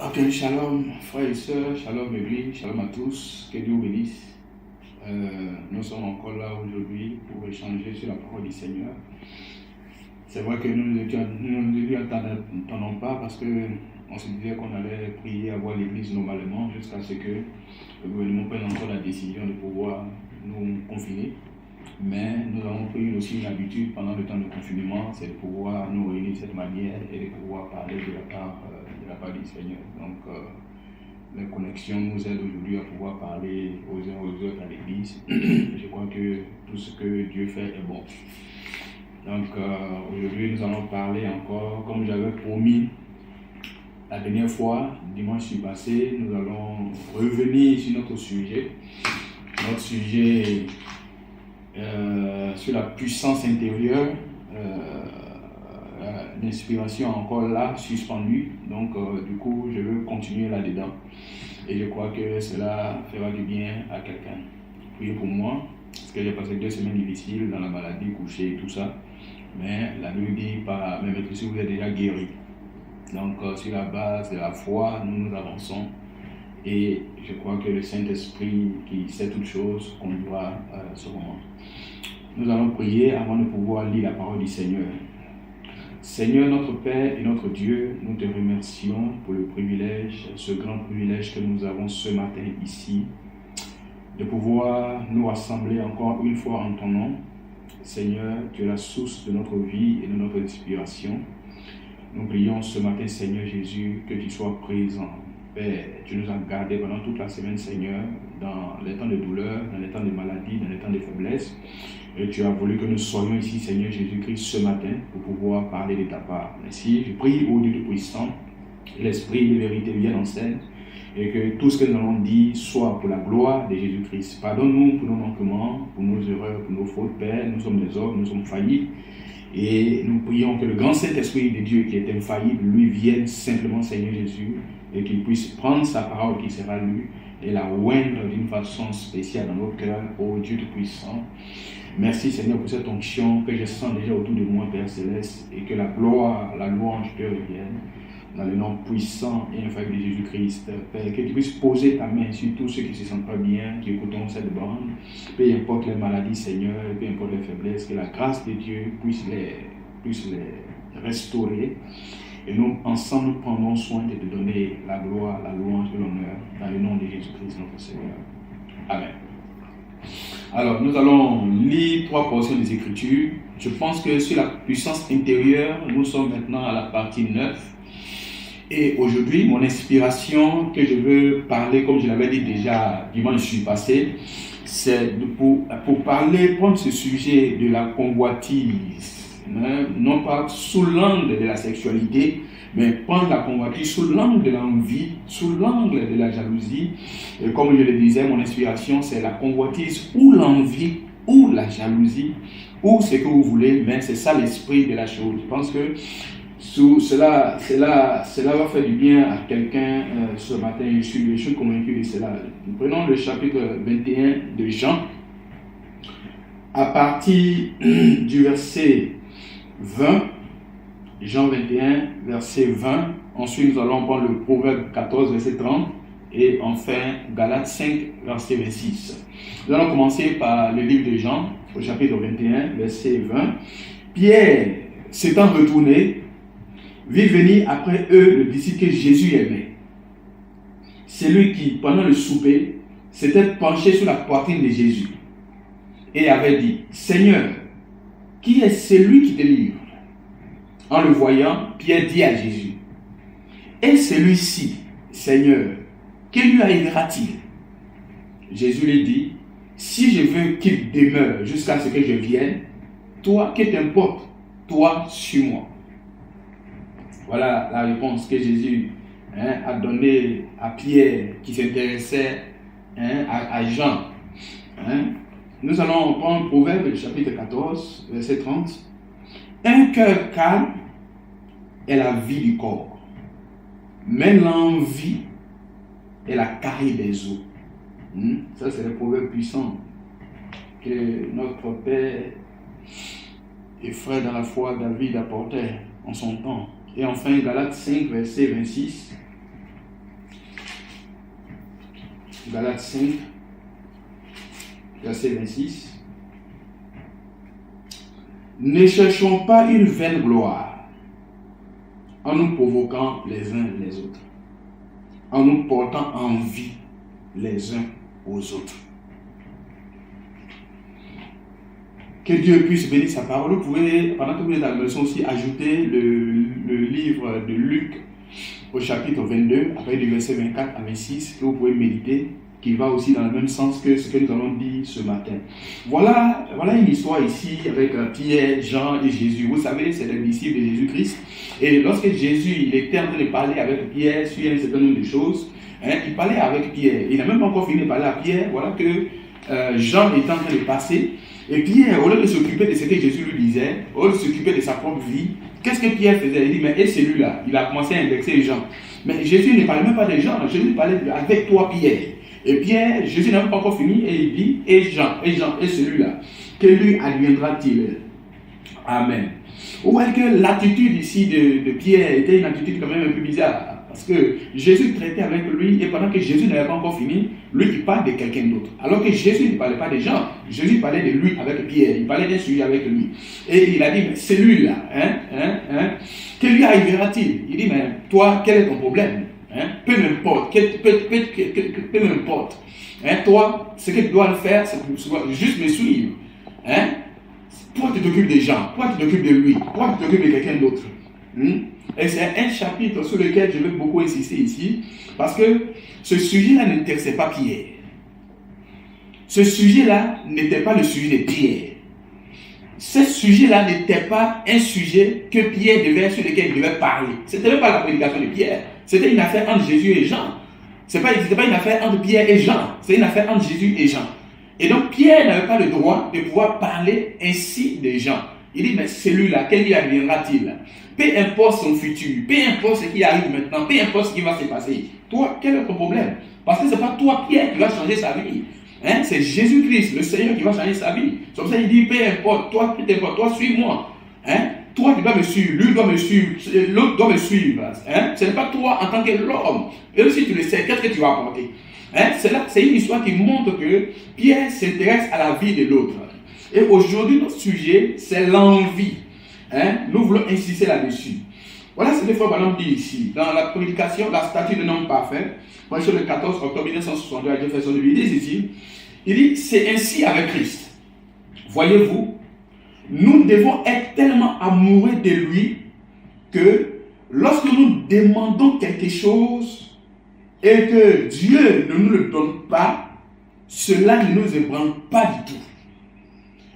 Ok, shalom, frères et sœurs, shalom église, shalom à tous, que Dieu vous bénisse. Nous sommes encore là aujourd'hui pour échanger sur la parole du Seigneur. C'est vrai que nous ne lui attendons pas parce qu'on se disait qu'on allait prier, avoir l'église normalement jusqu'à ce que le gouvernement prenne encore la décision de pouvoir nous confiner. Mais nous avons pris aussi une habitude pendant le temps de confinement, c'est de pouvoir nous réunir de cette manière et de pouvoir parler de la part du Seigneur. Donc, la connexion nous aide aujourd'hui à pouvoir parler aux uns aux autres à l'église. Je crois que tout ce que Dieu fait est bon. Donc, aujourd'hui, nous allons parler encore, comme j'avais promis la dernière fois, dimanche passé, nous allons revenir sur notre sujet. Notre sujet sur la puissance intérieure, l'inspiration encore là, suspendue. Donc, du coup, je veux continuer là-dedans. Et je crois que cela fera du bien à quelqu'un. Priez pour moi, parce que j'ai passé 2 semaines difficiles dans la maladie, couché et tout ça. Mais la Bible dit, même si vous êtes déjà guéri. Donc, sur la base de la foi, nous avançons. Et je crois que le Saint-Esprit qui sait toutes choses conduira ce moment. Nous allons prier avant de pouvoir lire la parole du Seigneur. Seigneur, notre Père et notre Dieu, nous te remercions pour le privilège, ce grand privilège que nous avons ce matin ici, de pouvoir nous rassembler encore une fois en ton nom. Seigneur, tu es la source de notre vie et de notre inspiration. Nous prions ce matin, Seigneur Jésus, que tu sois présent. Père, tu nous as gardés pendant toute la semaine, Seigneur, dans les temps de douleur, dans les temps de maladie, dans les temps de faiblesse. Et tu as voulu que nous soyons ici, Seigneur Jésus-Christ, ce matin, pour pouvoir parler de ta part. Ainsi, je prie au Dieu Tout-Puissant, l'Esprit de vérité vienne en scène, et que tout ce que nous allons dire soit pour la gloire de Jésus-Christ. Pardonne-nous pour nos manquements, pour nos erreurs, pour nos fautes, Père. Nous sommes des hommes, nous sommes faillibles. Et nous prions que le grand Saint-Esprit de Dieu qui est infaillible, lui vienne simplement, Seigneur Jésus, et qu'il puisse prendre sa parole qui sera lue et la oindre d'une façon spéciale dans nos cœurs, ô Dieu Tout-Puissant. Merci Seigneur pour cette onction que je sens déjà autour de moi, Père Céleste, et que la gloire, la louange te revienne. Dans le nom puissant et infaillible de Jésus-Christ, Père, que tu puisses poser ta main sur tous ceux qui ne se sentent pas bien, qui écoutent cette bande, peu importe les maladies, Seigneur, peu importe les faiblesses, que la grâce de Dieu puisse les restaurer. Et nous, ensemble, nous prendrons soin de te donner la gloire, la louange et l'honneur dans le nom de Jésus-Christ, notre Seigneur. Amen. Alors, nous allons lire 3 portions des Écritures. Je pense que sur la puissance intérieure, nous sommes maintenant à la partie 9. Et aujourd'hui, mon inspiration que je veux parler, comme je l'avais dit déjà dimanche passé, c'est pour parler, prendre ce sujet de la convoitise, non pas sous l'angle de la sexualité, mais prendre la convoitise sous l'angle de l'envie, sous l'angle de la jalousie. Et comme je le disais, mon inspiration, c'est la convoitise ou l'envie ou la jalousie, ou ce que vous voulez, mais c'est ça l'esprit de la chose. Je pense que cela va faire du bien à quelqu'un ce matin. Je suis convaincu de cela. Nous prenons le chapitre 21 de Jean, à partir du verset 20, Jean 21, verset 20. Ensuite, nous allons prendre le Proverbe 14, verset 30. Et enfin, Galates 5, verset 26. Nous allons commencer par le livre de Jean, au chapitre 21, verset 20. Pierre, s'étant retourné, vit venir après eux le disciple que Jésus aimait. C'est lui qui, pendant le souper, s'était penché sur la poitrine de Jésus et avait dit, « Seigneur, qui est celui qui te livre ?» En le voyant, Pierre dit à Jésus, « Et celui-ci, Seigneur, qui lui arrivera-t-il » Jésus lui dit, « Si je veux qu'il demeure jusqu'à ce que je vienne, toi, que t'importe, toi, suis-moi. » Voilà la réponse que Jésus a donnée à Pierre qui s'intéressait à Jean. Nous allons prendre Proverbe chapitre 14, verset 30. Un cœur calme est la vie du corps, mais l'envie est la carie des os. Ça, c'est le proverbe puissant que notre Père et frère dans la foi David apportait en son temps. Et enfin, Galates 5, verset 26. Galates 5, verset 26. Ne cherchons pas une vaine gloire en nous provoquant les uns les autres, en nous portant envie les uns aux autres. Que Dieu puisse bénir sa parole. Vous pouvez, pendant que vous êtes à la leçon aussi, ajouter le livre de Luc au chapitre 22, après du verset 24 à 26, que vous pouvez méditer, qui va aussi dans le même sens que ce que nous allons dire ce matin. Voilà une histoire ici avec Pierre, Jean et Jésus. Vous savez, c'est les disciples de Jésus-Christ. Et lorsque Jésus il était en train de parler avec Pierre sur un certain nombre de choses, il parlait avec Pierre. Il n'a même pas encore fini de parler à Pierre. Voilà que Jean est en train de passer. Et Pierre, au lieu de s'occuper de ce que Jésus lui disait, au lieu de s'occuper de sa propre vie, qu'est-ce que Pierre faisait? Il dit, mais et celui-là, il a commencé à indexer les gens. Mais Jésus ne parlait même pas des gens, Jésus parlait avec toi, Pierre. Et Pierre, Jésus n'a même pas encore fini, et il dit, et Jean, et celui-là, que lui adviendra-t-il? Amen. Ou est-ce que l'attitude ici de Pierre était une attitude quand même un peu bizarre? Parce que Jésus traitait avec lui, et pendant que Jésus n'avait pas encore fini, lui il parle de quelqu'un d'autre. Alors que Jésus ne parlait pas des gens, Jésus parlait de lui avec Pierre, il parlait d'un sujet avec lui. Et il a dit, mais celui-là, que lui arrivera-t-il? Il dit, mais toi, quel est ton problème? Peu m'importe, peu m'importe. Toi, ce que tu dois faire, c'est juste me suivre. Toi, tu t'occupes des gens, toi, tu t'occupes de lui, toi, tu t'occupes de quelqu'un d'autre. Et c'est un chapitre sur lequel je vais beaucoup insister ici, parce que ce sujet-là n'intéressait pas Pierre. Ce sujet-là n'était pas le sujet de Pierre. Ce sujet-là n'était pas un sujet que Pierre devait, sur lequel il devait parler. Ce n'était même pas la prédication de Pierre. C'était une affaire entre Jésus et Jean. Ce n'était pas une affaire entre Pierre et Jean. C'est une affaire entre Jésus et Jean. Et donc Pierre n'avait pas le droit de pouvoir parler ainsi des gens. Il dit, mais celui-là, quel lui adviendra-t-il? Peu importe son futur, peu importe ce qui arrive maintenant, peu importe ce qui va se passer. Toi, quel est ton problème? Parce que ce n'est pas toi, Pierre, qui va changer sa vie. C'est Jésus-Christ, le Seigneur, qui va changer sa vie. C'est comme ça qu'il dit, peu importe, toi, suis-moi. Toi, tu dois me suivre, lui doit me suivre, l'autre doit me suivre. Ce n'est pas toi en tant que l'homme. Et si tu le sais, qu'est-ce que tu vas apporter? C'est une histoire qui montre que Pierre s'intéresse à la vie de l'autre. Et aujourd'hui, notre sujet, c'est l'envie. Nous voulons insister là-dessus. Voilà ce que Frère Branham dit ici. Dans la prédication, la statue d'un homme parfait, sur le 14 octobre 1962 à Jefferson, il dit ici, il dit, c'est ainsi avec Christ. Voyez-vous, nous devons être tellement amoureux de lui que lorsque nous demandons quelque chose et que Dieu ne nous le donne pas, cela ne nous ébranle pas du tout.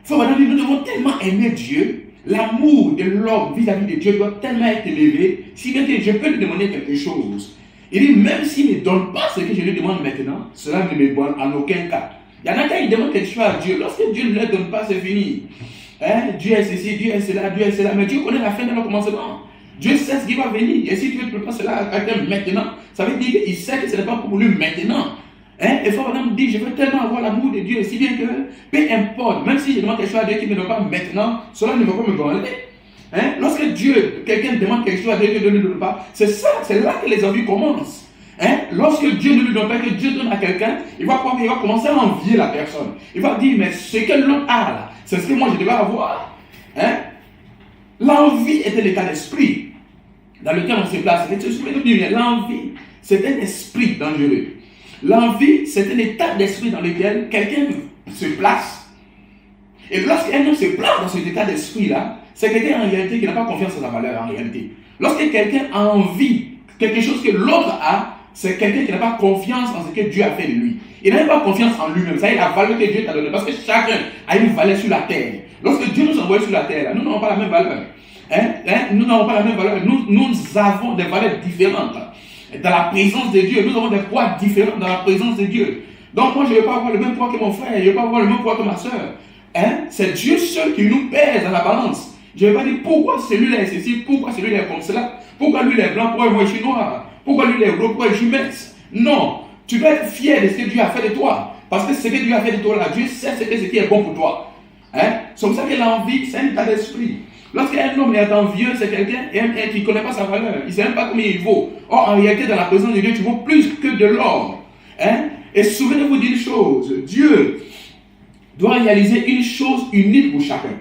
Frère Branham dit, nous devons tellement aimer Dieu. L'amour de l'homme vis-à-vis de Dieu doit tellement être élevé, si bien que je peux lui demander quelque chose. Il dit, même s'il ne donne pas ce que je lui demande maintenant, cela ne me donne en aucun cas. Il y en a qui demandent quelque chose à Dieu. Lorsque Dieu ne leur donne pas, c'est fini. Dieu est ceci, Dieu est cela, Dieu est cela. Mais Dieu connaît la fin de leur commencement. Dieu sait ce qui va venir. Et si Dieu ne peut pas cela à quelqu'un maintenant, ça veut dire qu'il sait que ce n'est pas pour lui maintenant. Et Frère Branham dit, je veux tellement avoir l'amour de Dieu, si bien que, peu importe, même si je demande quelque chose à Dieu qui ne me donne pas maintenant, cela ne va pas me branler. Lorsque quelqu'un demande quelque chose à Dieu qui ne lui donne pas, c'est là que les envies commencent. Lorsque Dieu ne lui donne pas, que Dieu donne à quelqu'un, il va commencer à envier la personne. Il va dire, mais ce que l'autre a là, c'est ce que moi je devais avoir. L'envie est un état d'esprit dans lequel on se place. L'envie, c'est un esprit dangereux. L'envie, c'est un état d'esprit dans lequel quelqu'un se place. Et lorsqu'un homme se place dans cet état d'esprit-là, c'est quelqu'un en réalité qui n'a pas confiance en sa valeur en réalité. Lorsque quelqu'un a envie quelque chose que l'autre a, c'est quelqu'un qui n'a pas confiance en ce que Dieu a fait de lui. Il n'a pas confiance en lui-même. Ça y est, la valeur que Dieu t'a donnée. Parce que chacun a une valeur sur la terre. Lorsque Dieu nous envoie sur la terre, nous n'avons pas la même valeur. Nous n'avons pas la même valeur. Nous avons des valeurs différentes. Dans la présence de Dieu, nous avons des poids différents dans la présence de Dieu. Donc moi, je ne vais pas avoir le même poids que mon frère, je ne vais pas avoir le même poids que ma soeur. C'est Dieu seul qui nous pèse dans la balance. Je ne vais pas dire pourquoi celui-là est ceci, pourquoi celui-là est comme cela, pourquoi lui il est blanc, pourquoi moi je suis noir, pourquoi lui il est gros, pourquoi je suis mince. Non, tu dois être fier de ce que Dieu a fait de toi. Parce que ce que Dieu a fait de toi là, Dieu sait ce qui est bon pour toi. C'est comme ça que l'envie, c'est un état d'esprit. Lorsqu'un homme est envieux, c'est quelqu'un qui ne connaît pas sa valeur. Il ne sait même pas combien il vaut. Or, en réalité, dans la présence de Dieu, tu vaux plus que de l'or. Et souvenez-vous d'une chose, Dieu doit réaliser une chose unique pour chacun.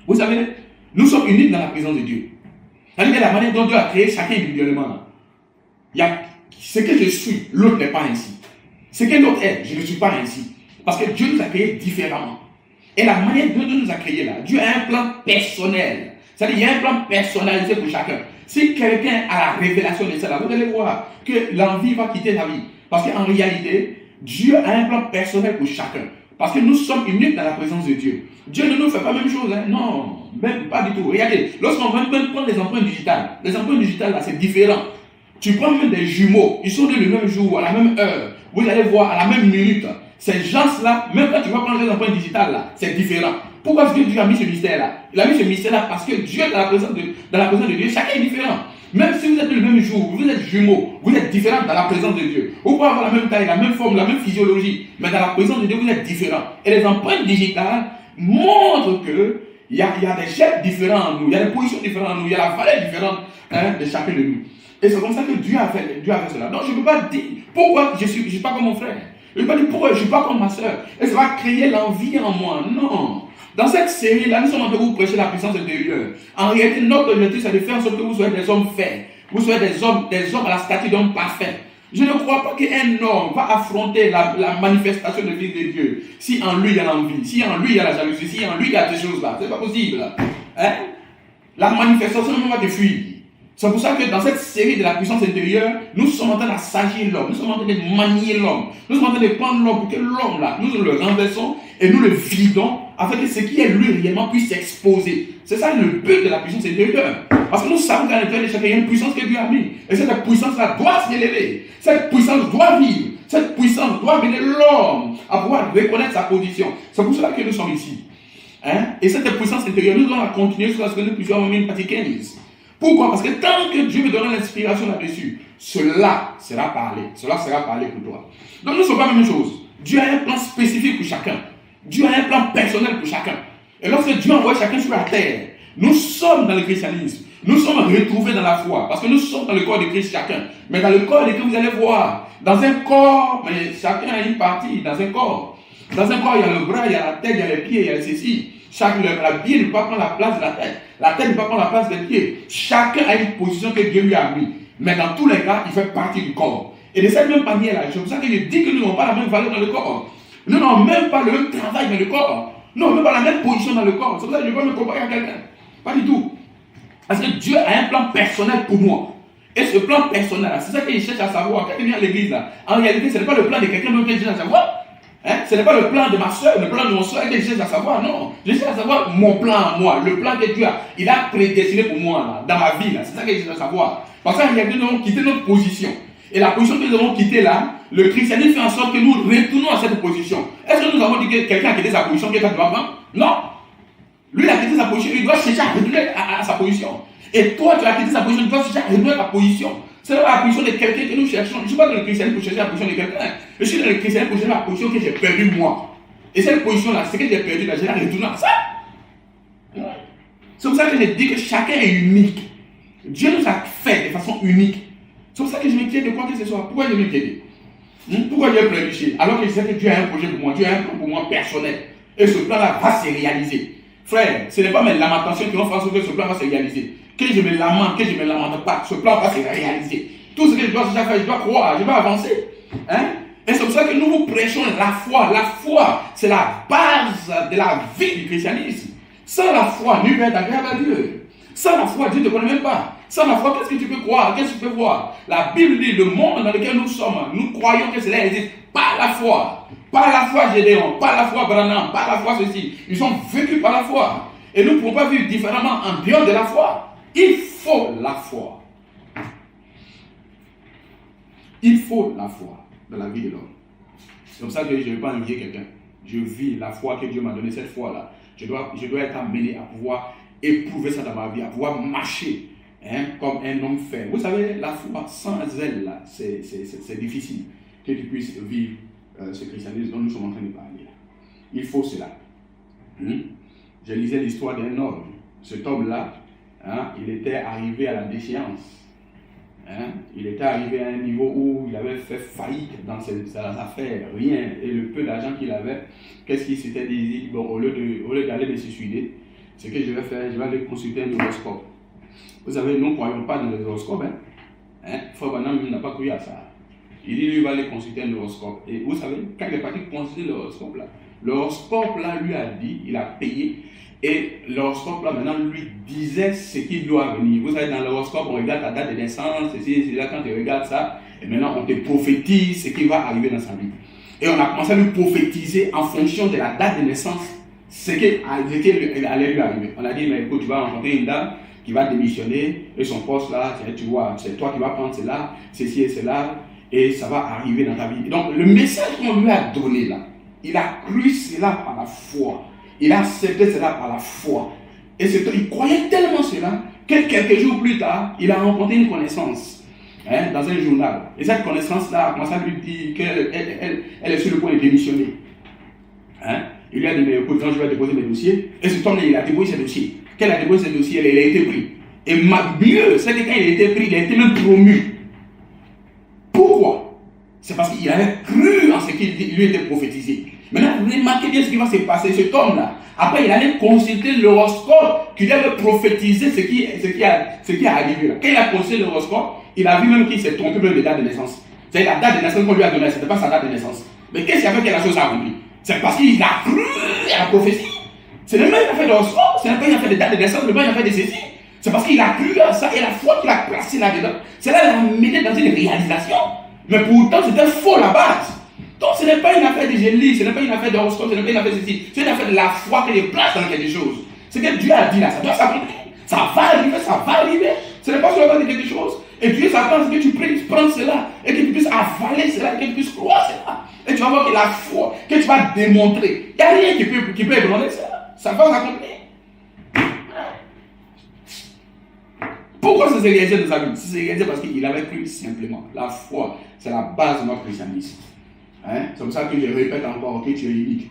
Vous savez, nous sommes uniques dans la présence de Dieu. C'est-à-dire la manière dont Dieu a créé chacun individuellement. Il y a ce que je suis, l'autre n'est pas ainsi. Ce que l'autre est, je ne suis pas ainsi. Parce que Dieu nous a créés différemment. Et la manière dont Dieu nous a créés là, Dieu a un plan personnel. C'est-à-dire qu'il y a un plan personnalisé pour chacun. Si quelqu'un a la révélation de cela, vous allez voir que l'envie va quitter la vie. Parce qu'en réalité, Dieu a un plan personnel pour chacun. Parce que nous sommes uniques dans la présence de Dieu. Dieu ne nous fait pas la même chose. Hein? Non, même pas du tout. Regardez, lorsqu'on va même prendre les empreintes digitales, les empreintes digitales là, c'est différent. Tu prends même des jumeaux, ils sont nés le même jour, à la même heure. Vous allez voir à la même minute. Ces gens-là, même quand tu vas prendre les empreintes digitales là, c'est différent. Pourquoi est-ce que Dieu a mis ce mystère-là? Il a mis ce mystère-là parce que Dieu, dans la présence de Dieu, chacun est différent. Même si vous êtes le même jour, vous êtes jumeaux, vous êtes différents dans la présence de Dieu. Vous pouvez avoir la même taille, la même forme, la même physiologie, mais dans la présence de Dieu, vous êtes différents. Et les empreintes digitales montrent qu'il y a des chefs différents en nous, il y a des positions différentes en nous, il y a la valeur différente de chacun de nous. Et c'est comme ça que Dieu a fait cela. Donc je ne peux pas dire pourquoi je ne suis pas comme mon frère. Je ne peux pas dire pourquoi je ne suis pas comme ma soeur. Et ça va créer l'envie en moi. Non. Dans cette série-là, nous sommes en train de vous prêcher la puissance intérieure. En réalité, notre objectif, c'est de faire en sorte que vous soyez des hommes faits. Vous soyez des hommes à la stature d'hommes parfaits. Je ne crois pas qu'un homme va affronter la manifestation de Fils de Dieu si en lui il y a l'envie, si en lui il y a la jalousie, si en lui il y a ces choses-là. Ce n'est pas possible. Hein? La manifestation va te fuir. C'est pour ça que dans cette série de la puissance intérieure, nous sommes en train d'assagir l'homme, nous sommes en train de manier l'homme, nous sommes en train de prendre l'homme pour que l'homme là, nous le renversons et nous le vidons afin que ce qui est lui réellement puisse s'exposer. C'est ça le but de la puissance intérieure. Parce que nous savons qu'à l'intérieur de chacun, il y a une puissance que Dieu a mis. Et cette puissance-là doit s'élever. Cette puissance doit vivre. Cette puissance doit amener l'homme à pouvoir reconnaître sa position. C'est pour cela que nous sommes ici. Hein? Et cette puissance intérieure, nous devons la continuer jusqu'à ce que nous puissions avoir une partie 15. Pourquoi? Parce que tant que Dieu me donnera l'inspiration là-dessus, cela sera parlé. Cela sera parlé pour toi. Donc nous ne sommes pas la même chose. Dieu a un plan spécifique pour chacun. Dieu a un plan personnel pour chacun. Et lorsque Dieu envoie chacun sur la terre, nous sommes dans le christianisme. Nous sommes retrouvés dans la foi. Parce que nous sommes dans le corps de Christ chacun. Mais dans le corps de Christ, vous allez voir, dans un corps, mais chacun a une partie dans un corps. Dans un corps, il y a le bras, il y a la tête, il y a les pieds, il y a ceci. La pied ne peut pas prendre la place de la tête. La tête ne peut pas prendre la place des pieds. Chacun a une position que Dieu lui a mis. Mais dans tous les cas, il fait partie du corps. Et de cette même manière-là, c'est pour ça que je dis que nous n'avons pas la même valeur dans le corps. Nous n'avons même pas le même travail dans le corps. Nous n'avons même pas la même position dans le corps. C'est pour ça que je ne peux pas me comparer à quelqu'un. Pas du tout. Parce que Dieu a un plan personnel pour moi. Et ce plan personnel-là, c'est ça qu'il cherche à savoir. Quand il vient à l'église, là, en réalité, ce n'est pas le plan de quelqu'un d'autre qu'il cherche à savoir. Hein? Ce n'est pas le plan de ma soeur, le plan de mon soeur que je cherche à savoir, non. Je cherche à savoir mon plan, moi, le plan que Dieu a prédestiné pour moi, là, dans ma vie, là. C'est ça que je cherche à savoir. Parce qu'en réalité, nous avons quitté notre position. Et la position que nous avons quittée là, le christianisme fait en sorte que nous retournons à cette position. Est-ce que nous avons dit que quelqu'un a quitté sa position, quelqu'un doit prendre? Non. Lui, il a quitté sa position, il doit chercher à retourner à sa position. Et toi, tu as quitté sa position, tu dois chercher à retourner à ta position. C'est la position de quelqu'un que nous cherchons. Je ne suis pas dans le christianisme pour chercher la position de quelqu'un. Je suis dans le christianisme pour chercher la position que j'ai perdue moi. Et cette position-là, c'est que j'ai perdu là, j'ai la retourné à ça. C'est pour ça que je dis que chacun est unique. Dieu nous a fait de façon unique. C'est pour ça que je m'inquiète de quoi que ce soit. Pourquoi je m'inquiète? Pourquoi Dieu planifié? Alors que je sais que Dieu a un projet pour moi, Dieu a un plan pour moi personnel. Et ce plan-là va se réaliser. Frère, ce n'est pas mes lamentations qui vont faire en sorte que ce plan va se réaliser. Que je me lamente, que je ne me lamente pas, ce plan va se réaliser. Tout ce que je dois déjà faire, je dois croire, je dois avancer. Hein? Et c'est pour ça que nous vous prêchons la foi. La foi, c'est la base de la vie du christianisme. Sans la foi, nul n'est agréable à Dieu. Sans la foi, Dieu ne te connaît même pas. Sans la foi, qu'est-ce que tu peux croire? Qu'est-ce que tu peux voir? La Bible dit, le monde dans lequel nous sommes, nous croyons que cela existe par la foi. Par la foi Gédéon, par la foi Branham, par la foi ceci. Ils sont vécus par la foi. Et nous ne pouvons pas vivre différemment en dehors de la foi. Il faut la foi. Il faut la foi dans la vie de l'homme. C'est comme ça que je ne vais pas envier quelqu'un. Je vis la foi que Dieu m'a donnée, cette foi-là. Je dois être amené à pouvoir éprouver ça dans ma vie, à pouvoir marcher comme un homme fait. Vous savez, la foi sans elle, là, c'est difficile que tu puisses vivre ce christianisme dont nous sommes en train de parler. Il faut cela. Je lisais l'histoire d'un homme. Cet homme-là, il était arrivé à la déchéance. Hein? Il était arrivé à un niveau où il avait fait faillite dans ses affaires, rien. Et le peu d'argent qu'il avait, qu'est-ce qu'il s'était dit? Bon, au lieu d'aller me suicider, ce que je vais faire, je vais aller consulter un horoscope. Vous savez, nous ne croyons pas dans les horoscopes. Frère Branham n'a pas cru à ça. Il dit, lui, il va aller consulter un horoscope. Et vous savez, quand il est parti consulter l'horoscope là, lui a dit, il a payé. Et l'horoscope là, maintenant, lui disait ce qui doit venir. Vous savez, dans l'horoscope, on regarde ta date de naissance, c'est là, quand tu regardes ça, et maintenant, on te prophétise ce qui va arriver dans sa vie. Et on a commencé à lui prophétiser en fonction de la date de naissance, ce qui allait lui arriver. On a dit, mais écoute, tu vas rencontrer une dame qui va démissionner, et son poste là, tu vois, c'est toi qui vas prendre cela, ceci et cela, et ça va arriver dans ta vie. Donc, le message qu'on lui a donné là, il a cru cela par la foi. Il a accepté cela par la foi. Et il croyait tellement cela que quelques jours plus tard, il a rencontré une connaissance dans un journal. Et cette connaissance-là a commencé à lui dire qu'elle est sur le point de démissionner. Il lui a dit, mais écoute, quand je vais déposer mes dossiers, et ce temps-là, il a déposé ses dossiers. Quand il a déposé ses dossiers, il a été pris. Et mieux, c'est que quand il a été pris, il a été même promu. Pourquoi? C'est parce qu'il avait cru en ce qui lui était prophétisé. Maintenant, vous remarquez bien ce qui va se passer. Cet homme-là, après, il allait consulter l'horoscope qui devait prophétiser ce qui est arrivé là. Quand il a consulté l'horoscope, il a vu même qu'il s'est trompé même de date de naissance. C'est la date de naissance qu'on lui a donnée, ce n'était pas sa date de naissance. Mais qu'est-ce qu'il a fait que la chose a accompli? C'est parce qu'il a cru à la prophétie. Ce n'est pas une affaire d'horoscope, ce n'est pas une affaire de date de naissance, ce n'est pas une affaire de ceci. C'est parce qu'il a cru à ça et la foi qu'il a placée là-dedans, cela l'a mené dans une réalisation. Mais pourtant, c'était faux la base. Donc, ce n'est pas une affaire de génie, ce n'est pas une affaire d'horoscope, ce n'est pas une affaire de ceci. C'est une affaire de la foi qu'il place dans quelque chose. Ce que Dieu a dit là, ça doit s'accomplir. Ça va arriver, ça va arriver. Ce n'est pas seulement de quelque chose. Et Dieu s'attend à ce que tu puisses prendre cela et que tu puisses avaler cela et que tu puisses croire cela. Et tu vas voir que la foi que tu vas démontrer, il n'y a rien qui peut ébranler cela. Ça va s'accomplir. Pourquoi ça s'est réalisé dans sa vie? Ça s'est réalisé parce qu'il avait cru simplement. La foi, c'est la base de notre christianisme. C'est comme ça que je répète encore que tu es unique.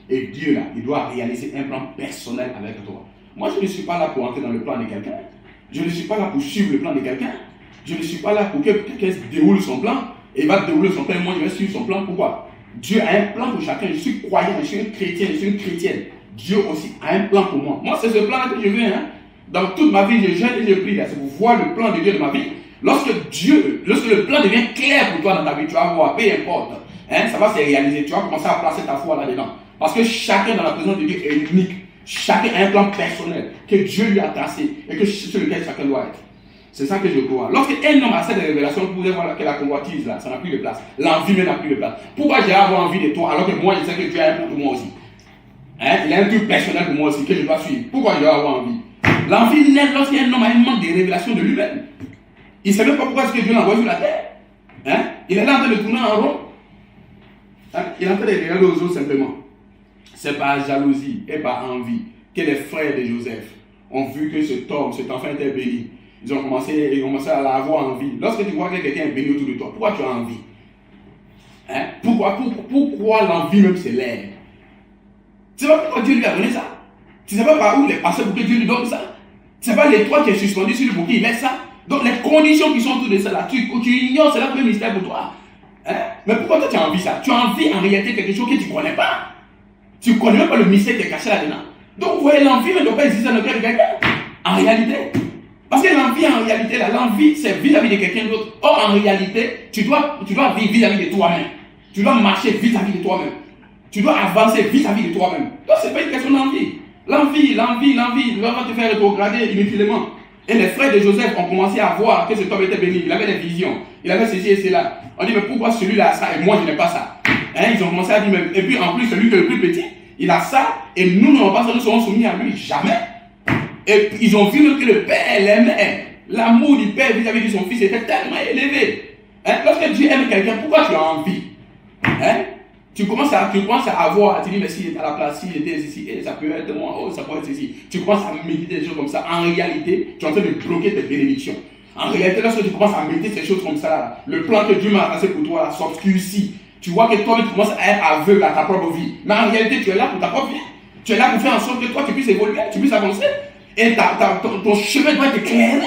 Et Dieu, là, il doit réaliser un plan personnel avec toi. Moi, je ne suis pas là pour entrer dans le plan de quelqu'un. Je ne suis pas là pour suivre le plan de quelqu'un. Je ne suis pas là pour que quelqu'un déroule son plan. Et il va dérouler son plan et moi, je vais suivre son plan. Pourquoi? Dieu a un plan pour chacun. Je suis croyant, je suis un chrétien, je suis une chrétienne. Dieu aussi a un plan pour moi. Moi, c'est ce plan-là que je veux. Dans toute ma vie, je jeûne et je prie. C'est pour voir le plan de Dieu de ma vie. Lorsque le plan devient clair pour toi dans ta vie, tu vas voir, peu importe. Ça va se réaliser. Tu vas commencer à placer ta foi là-dedans. Parce que chacun dans la présence de Dieu est unique. Chacun a un plan personnel que Dieu lui a tracé et que sur lequel chacun doit être. C'est ça que je crois. Lorsqu'un homme a cette révélation, vous pouvez voir que la convoitise là, ça n'a plus de place. L'envie même n'a plus de place. Pourquoi j'ai avoir envie de toi alors que moi je sais que Dieu a un plan pour moi aussi? Il a un truc personnel pour moi aussi que je dois suivre. Pourquoi je dois avoir envie? L'envie naît lorsqu'un homme a un manque de révélation de lui-même. Il ne sait même pas pourquoi est-ce que Dieu l'a envoyé sur la terre. Il est là en train de tourner en rond. Il est en train de regarder aux autres simplement. C'est par jalousie et par envie que les frères de Joseph ont vu que cet enfant était béni. Ils ont commencé à l'avoir envie. Lorsque tu vois que quelqu'un est béni autour de toi, pourquoi tu as envie? Pourquoi l'envie même s'élève? Tu ne sais pas pourquoi Dieu lui a donné ça? Tu ne sais pas par où il est passé pour que Dieu lui donne ça? Ce n'est pas l'étoile qui est suspendue sur lui pour qu'il met ça? Donc les conditions qui sont autour de ça, là, tu ignores, c'est là le mystère pour toi. Mais pourquoi toi tu as envie ça? Tu as envie en réalité quelque chose que tu ne connais pas. Tu ne connais même pas le mystère qui est caché là-dedans. Donc vous voyez, l'envie ne doit pas exister dans le cœur de quelqu'un. En réalité. Parce que l'envie, en réalité, l'envie, c'est vis-à-vis de quelqu'un d'autre. Or, en réalité, tu dois vivre vis-à-vis de toi-même. Tu dois marcher vis-à-vis de toi-même. Tu dois avancer vis-à-vis de toi-même. Donc, ce n'est pas une question d'envie. L'envie va te faire rétrograder inutilement. Et les frères de Joseph ont commencé à voir que cet homme était béni. Il avait des visions. Il avait ceci et cela. On dit, mais pourquoi celui-là a ça et moi je n'ai pas ça? Ils ont commencé à dire, et puis en plus, celui qui est le plus petit, il a ça et nous n'avons pas ça, nous serons soumis à lui. Jamais. Et ils ont vu que le père l'aimait. L'amour du père vis-à-vis de son fils était tellement élevé. Lorsque Dieu aime quelqu'un, pourquoi tu as envie? Tu commences à avoir, tu dis, mais s'il est à la place, s'il était ici, ça peut être moi, ça peut être ici. Tu commences à méditer des choses comme ça. En réalité, tu es en train de bloquer tes bénédictions. En réalité, lorsque tu commences à méditer ces choses comme ça, le plan que Dieu m'a tracé pour toi s'obscurcit. Tu vois que toi, tu commences à être aveugle à ta propre vie. Mais en réalité, tu es là pour ta propre vie. Tu es là pour faire en sorte que toi, tu puisses évoluer, tu puisses avancer. Et ton chemin doit être éclairé.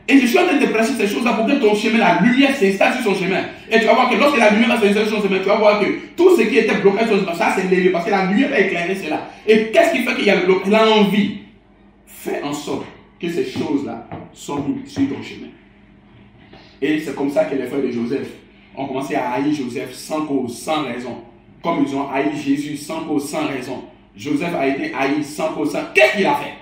Et je suis en train de prêcher ces choses-là pour que ton chemin, la lumière s'installe sur son chemin. Et tu vas voir que lorsque la lumière va s'installer sur son chemin, tu vas voir que tout ce qui était bloqué sur son chemin, ça s'est levé parce que la lumière va éclairer cela. Et qu'est-ce qui fait qu'il y a le blocage? L'envie. Fais en sorte que ces choses-là sont mises sur ton chemin. Et c'est comme ça que les frères de Joseph ont commencé à haïr Joseph sans cause, sans raison. Comme ils ont haï Jésus sans cause, sans raison. Joseph a été haï sans cause, sans... Qu'est-ce qu'il a fait?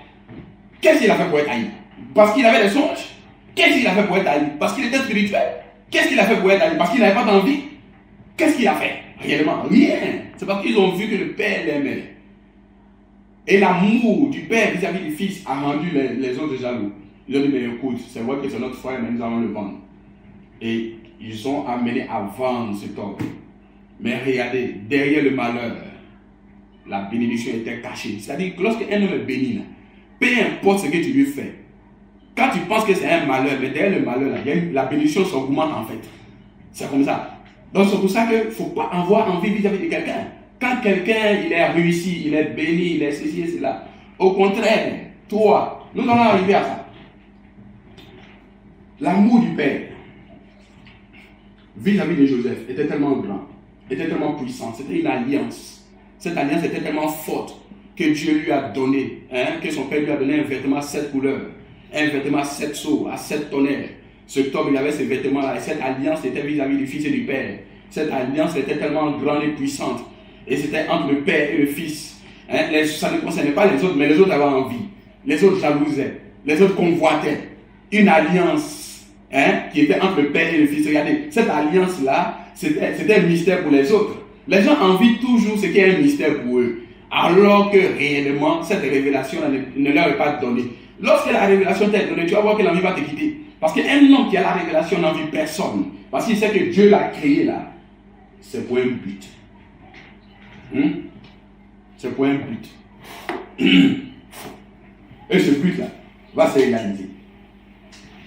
Qu'est-ce qu'il a fait pour être haï? Parce qu'il avait des songes? Qu'est-ce qu'il a fait pour être haï? Parce qu'il était spirituel? Qu'est-ce qu'il a fait pour être haï? Parce qu'il n'avait pas d'envie? Qu'est-ce qu'il a fait? Réellement, rien. C'est parce qu'ils ont vu que le Père l'aimait. Et l'amour du Père vis-à-vis du Fils a rendu les autres jaloux. Ils ont dit, mais écoute, c'est vrai que c'est notre frère, mais nous allons le vendre. Et ils sont amenés à vendre cet homme. Mais regardez, derrière le malheur, la bénédiction était cachée. C'est-à-dire que lorsqu'un homme est béni, là, peu importe ce que tu lui fais, quand tu penses que c'est un malheur, mais derrière le malheur, là, la bénédiction s'augmente en fait. C'est comme ça. Donc c'est pour ça qu'il ne faut pas avoir envie vis-à-vis de quelqu'un. Quand quelqu'un il est réussi, il est béni, il est ceci et cela. Au contraire, toi, nous allons arriver à ça. L'amour du Père vis-à-vis de Joseph était tellement grand, était tellement puissant. C'était une alliance. Cette alliance était tellement forte que Dieu lui a donné, que son Père lui a donné un vêtement à 7 couleurs, un vêtement à 7 sceaux, à 7 tonnerres. Ce homme, il avait ces vêtements-là, et cette alliance était vis-à-vis du Fils et du Père. Cette alliance était tellement grande et puissante. Et c'était entre le Père et le Fils. Ça ne concernait pas les autres, mais les autres avaient envie. Les autres jalousaient. Les autres convoitaient. Une alliance qui était entre le Père et le Fils. Regardez, cette alliance-là, c'était un mystère pour les autres. Les gens envient toujours ce qui est un mystère pour eux. Alors que réellement, cette révélation ne leur est pas donnée. Lorsque la révélation t'est donnée, tu vas voir que l'envie va te quitter. Parce qu'un homme qui a la révélation n'envie personne. Parce qu'il sait que Dieu l'a créé là. C'est pour un but. C'est pour un but. Et ce but-là va se réaliser.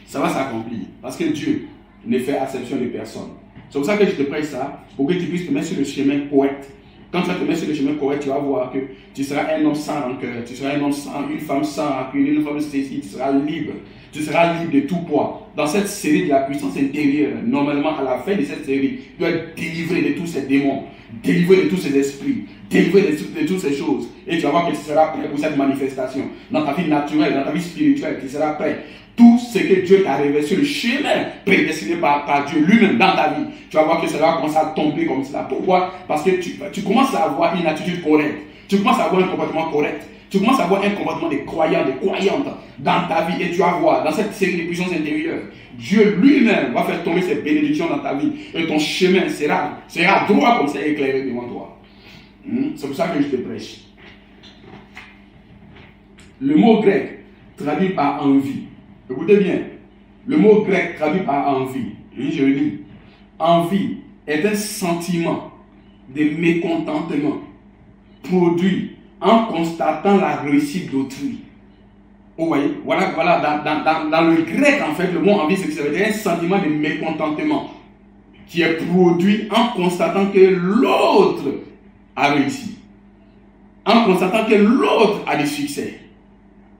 Ça va s'accomplir. Parce que Dieu ne fait acception de personne. C'est pour ça que je te prête ça, pour que tu puisses te mettre sur le chemin correct. Quand tu vas te mettre sur le chemin correct, tu vas voir que tu seras un homme sans rancœur, tu seras un homme sans, une femme sans rancune, une femme saisie, tu seras libre. Tu seras libre de tout poids. Dans cette série de la puissance intérieure, normalement à la fin de cette série, tu dois être délivré de tous ces démons, délivré de tous ces esprits, délivré de toutes ces choses. Et tu vas voir que tu seras prêt pour cette manifestation. Dans ta vie naturelle, dans ta vie spirituelle, tu seras prêt. Tout ce que Dieu t'a révélé sur le chemin prédestiné par Dieu lui-même dans ta vie, tu vas voir que ça va commencer à tomber comme cela. Pourquoi? Parce que tu commences à avoir une attitude correcte. Tu commences à avoir un comportement correct. Tu commences à avoir un comportement de croyant, de croyante dans ta vie. Et tu vas voir, dans cette série de puissances intérieures, Dieu lui-même va faire tomber ses bénédictions dans ta vie. Et ton chemin sera droit comme ça, éclairé devant toi. C'est pour ça que je te prêche. Le mot grec traduit par envie. Écoutez bien, le mot grec traduit par envie, je lis, envie est un sentiment de mécontentement produit en constatant la réussite d'autrui. Vous voyez, voilà dans le grec en fait, le mot envie, c'est que ça veut dire un sentiment de mécontentement qui est produit en constatant que l'autre a réussi, en constatant que l'autre a des succès,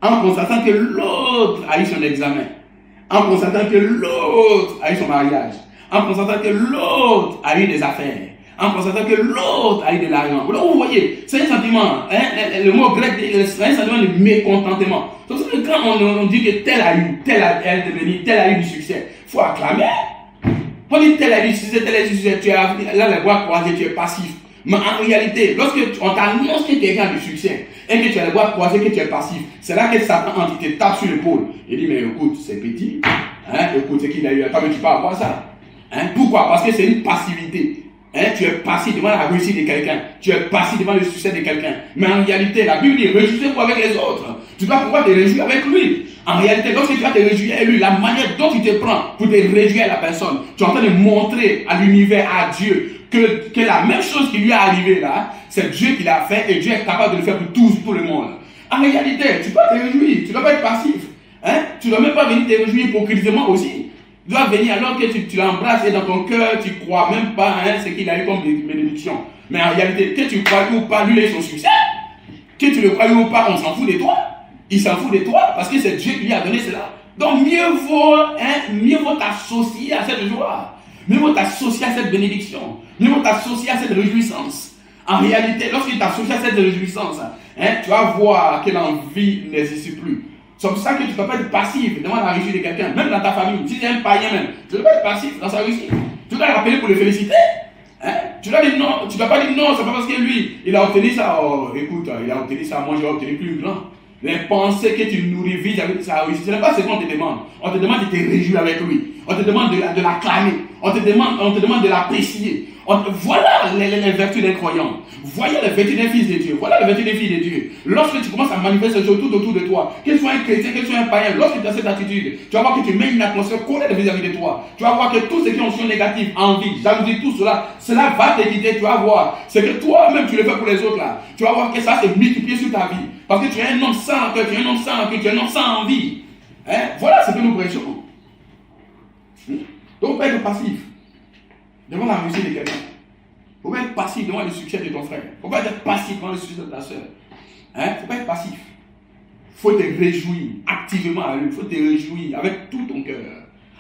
en constatant que l'autre a eu son examen, en constatant que l'autre a eu son mariage, en constatant que l'autre a eu des affaires, en constatant que l'autre a eu de l'argent. Vous voyez, c'est un sentiment, le mot grec, c'est un sentiment de mécontentement. C'est pour ça que quand on dit que tel a eu, tel a eu du succès, il faut acclamer. On dit tel a eu du succès, tel a eu du succès, tu as là les bras croisés, tu es passif. Mais en réalité, lorsque on t'annonce que quelqu'un a du succès et que tu as les bras croisés, que tu es passif, c'est là que Satan te tape sur l'épaule. Il dit, mais écoute, c'est petit. Écoute, ce qu'il a eu. Attends, mais tu peux avoir ça. Pourquoi? Parce que c'est une passivité. Tu es passif devant la réussite de quelqu'un. Tu es passif devant le succès de quelqu'un. Mais en réalité, la Bible dit, réjouissez-vous avec les autres. Tu dois pouvoir te réjouir avec lui. En réalité, lorsque tu vas te réjouir avec lui, la manière dont tu te prends pour te réjouir à la personne, tu es en train de montrer à l'univers, à Dieu, que la même chose qui lui est arrivée là, c'est Dieu qui l'a fait et Dieu est capable de le faire pour tout le monde. En réalité, tu dois te réjouir, tu ne dois pas être passif. Tu ne dois même pas venir te réjouir hypocritement aussi. Tu dois venir alors que tu l'embrasses et dans ton cœur, tu ne crois même pas ce qu'il a eu comme bénédiction. Mais en réalité, que tu crois ou pas, lui il a eu son succès. Que tu le crois ou pas, on s'en fout de toi. Il s'en fout de toi parce que c'est Dieu qui lui a donné cela. Donc mieux vaut t'associer à cette joie. Mieux vaut t'associer à cette bénédiction. Mieux vaut t'associer à cette réjouissance. En réalité, lorsque tu t'associes à cette réjouissance, tu vas voir que l'envie n'existe plus. C'est pour ça que tu ne peux pas être passif devant la réussite de quelqu'un, même dans ta famille. Si c'est un païen même, tu ne peux pas être passif dans sa réussite. Tu dois l'appeler pour le féliciter. Tu dois dire non, tu ne dois pas dire non, c'est pas parce que lui, il a obtenu ça. Oh, écoute, il a obtenu ça, moi j'ai obtenu plus grand. Les pensées que tu nourris vis-à-vis de sa réussite, ce n'est pas ce qu'on te demande. On te demande de te réjouir avec lui. On te demande de l'acclamer. On te demande de l'apprécier. Voilà les vertus d'un croyant. Voyez les vertus d'un fils de Dieu. Voilà les vertus des filles de Dieu. Lorsque tu commences à manifester ces choses tout autour de toi, qu'il soit un chrétien, qu'il soit un païen, lorsque tu as cette attitude, tu vas voir que tu mets une atmosphère correcte vis-à-vis de toi. Tu vas voir que tous ceux qui ont sont négatifs, envie, jalousie, tout cela va te quitter. Tu vas voir. C'est que toi-même tu le fais pour les autres là. Tu vas voir que ça se multiplie sur ta vie. Parce que tu es un homme sans cœur, tu es un homme sans cœur, tu es un homme sans envie. Voilà ce que nous prêchons. Donc, pas être passif devant la réussite de quelqu'un. Il ne faut pas être passif devant le succès de ton frère. Il ne faut pas être passif devant le succès de ta soeur. Il ne faut pas être passif. Il faut te réjouir activement avec lui. Il faut te réjouir avec tout ton cœur,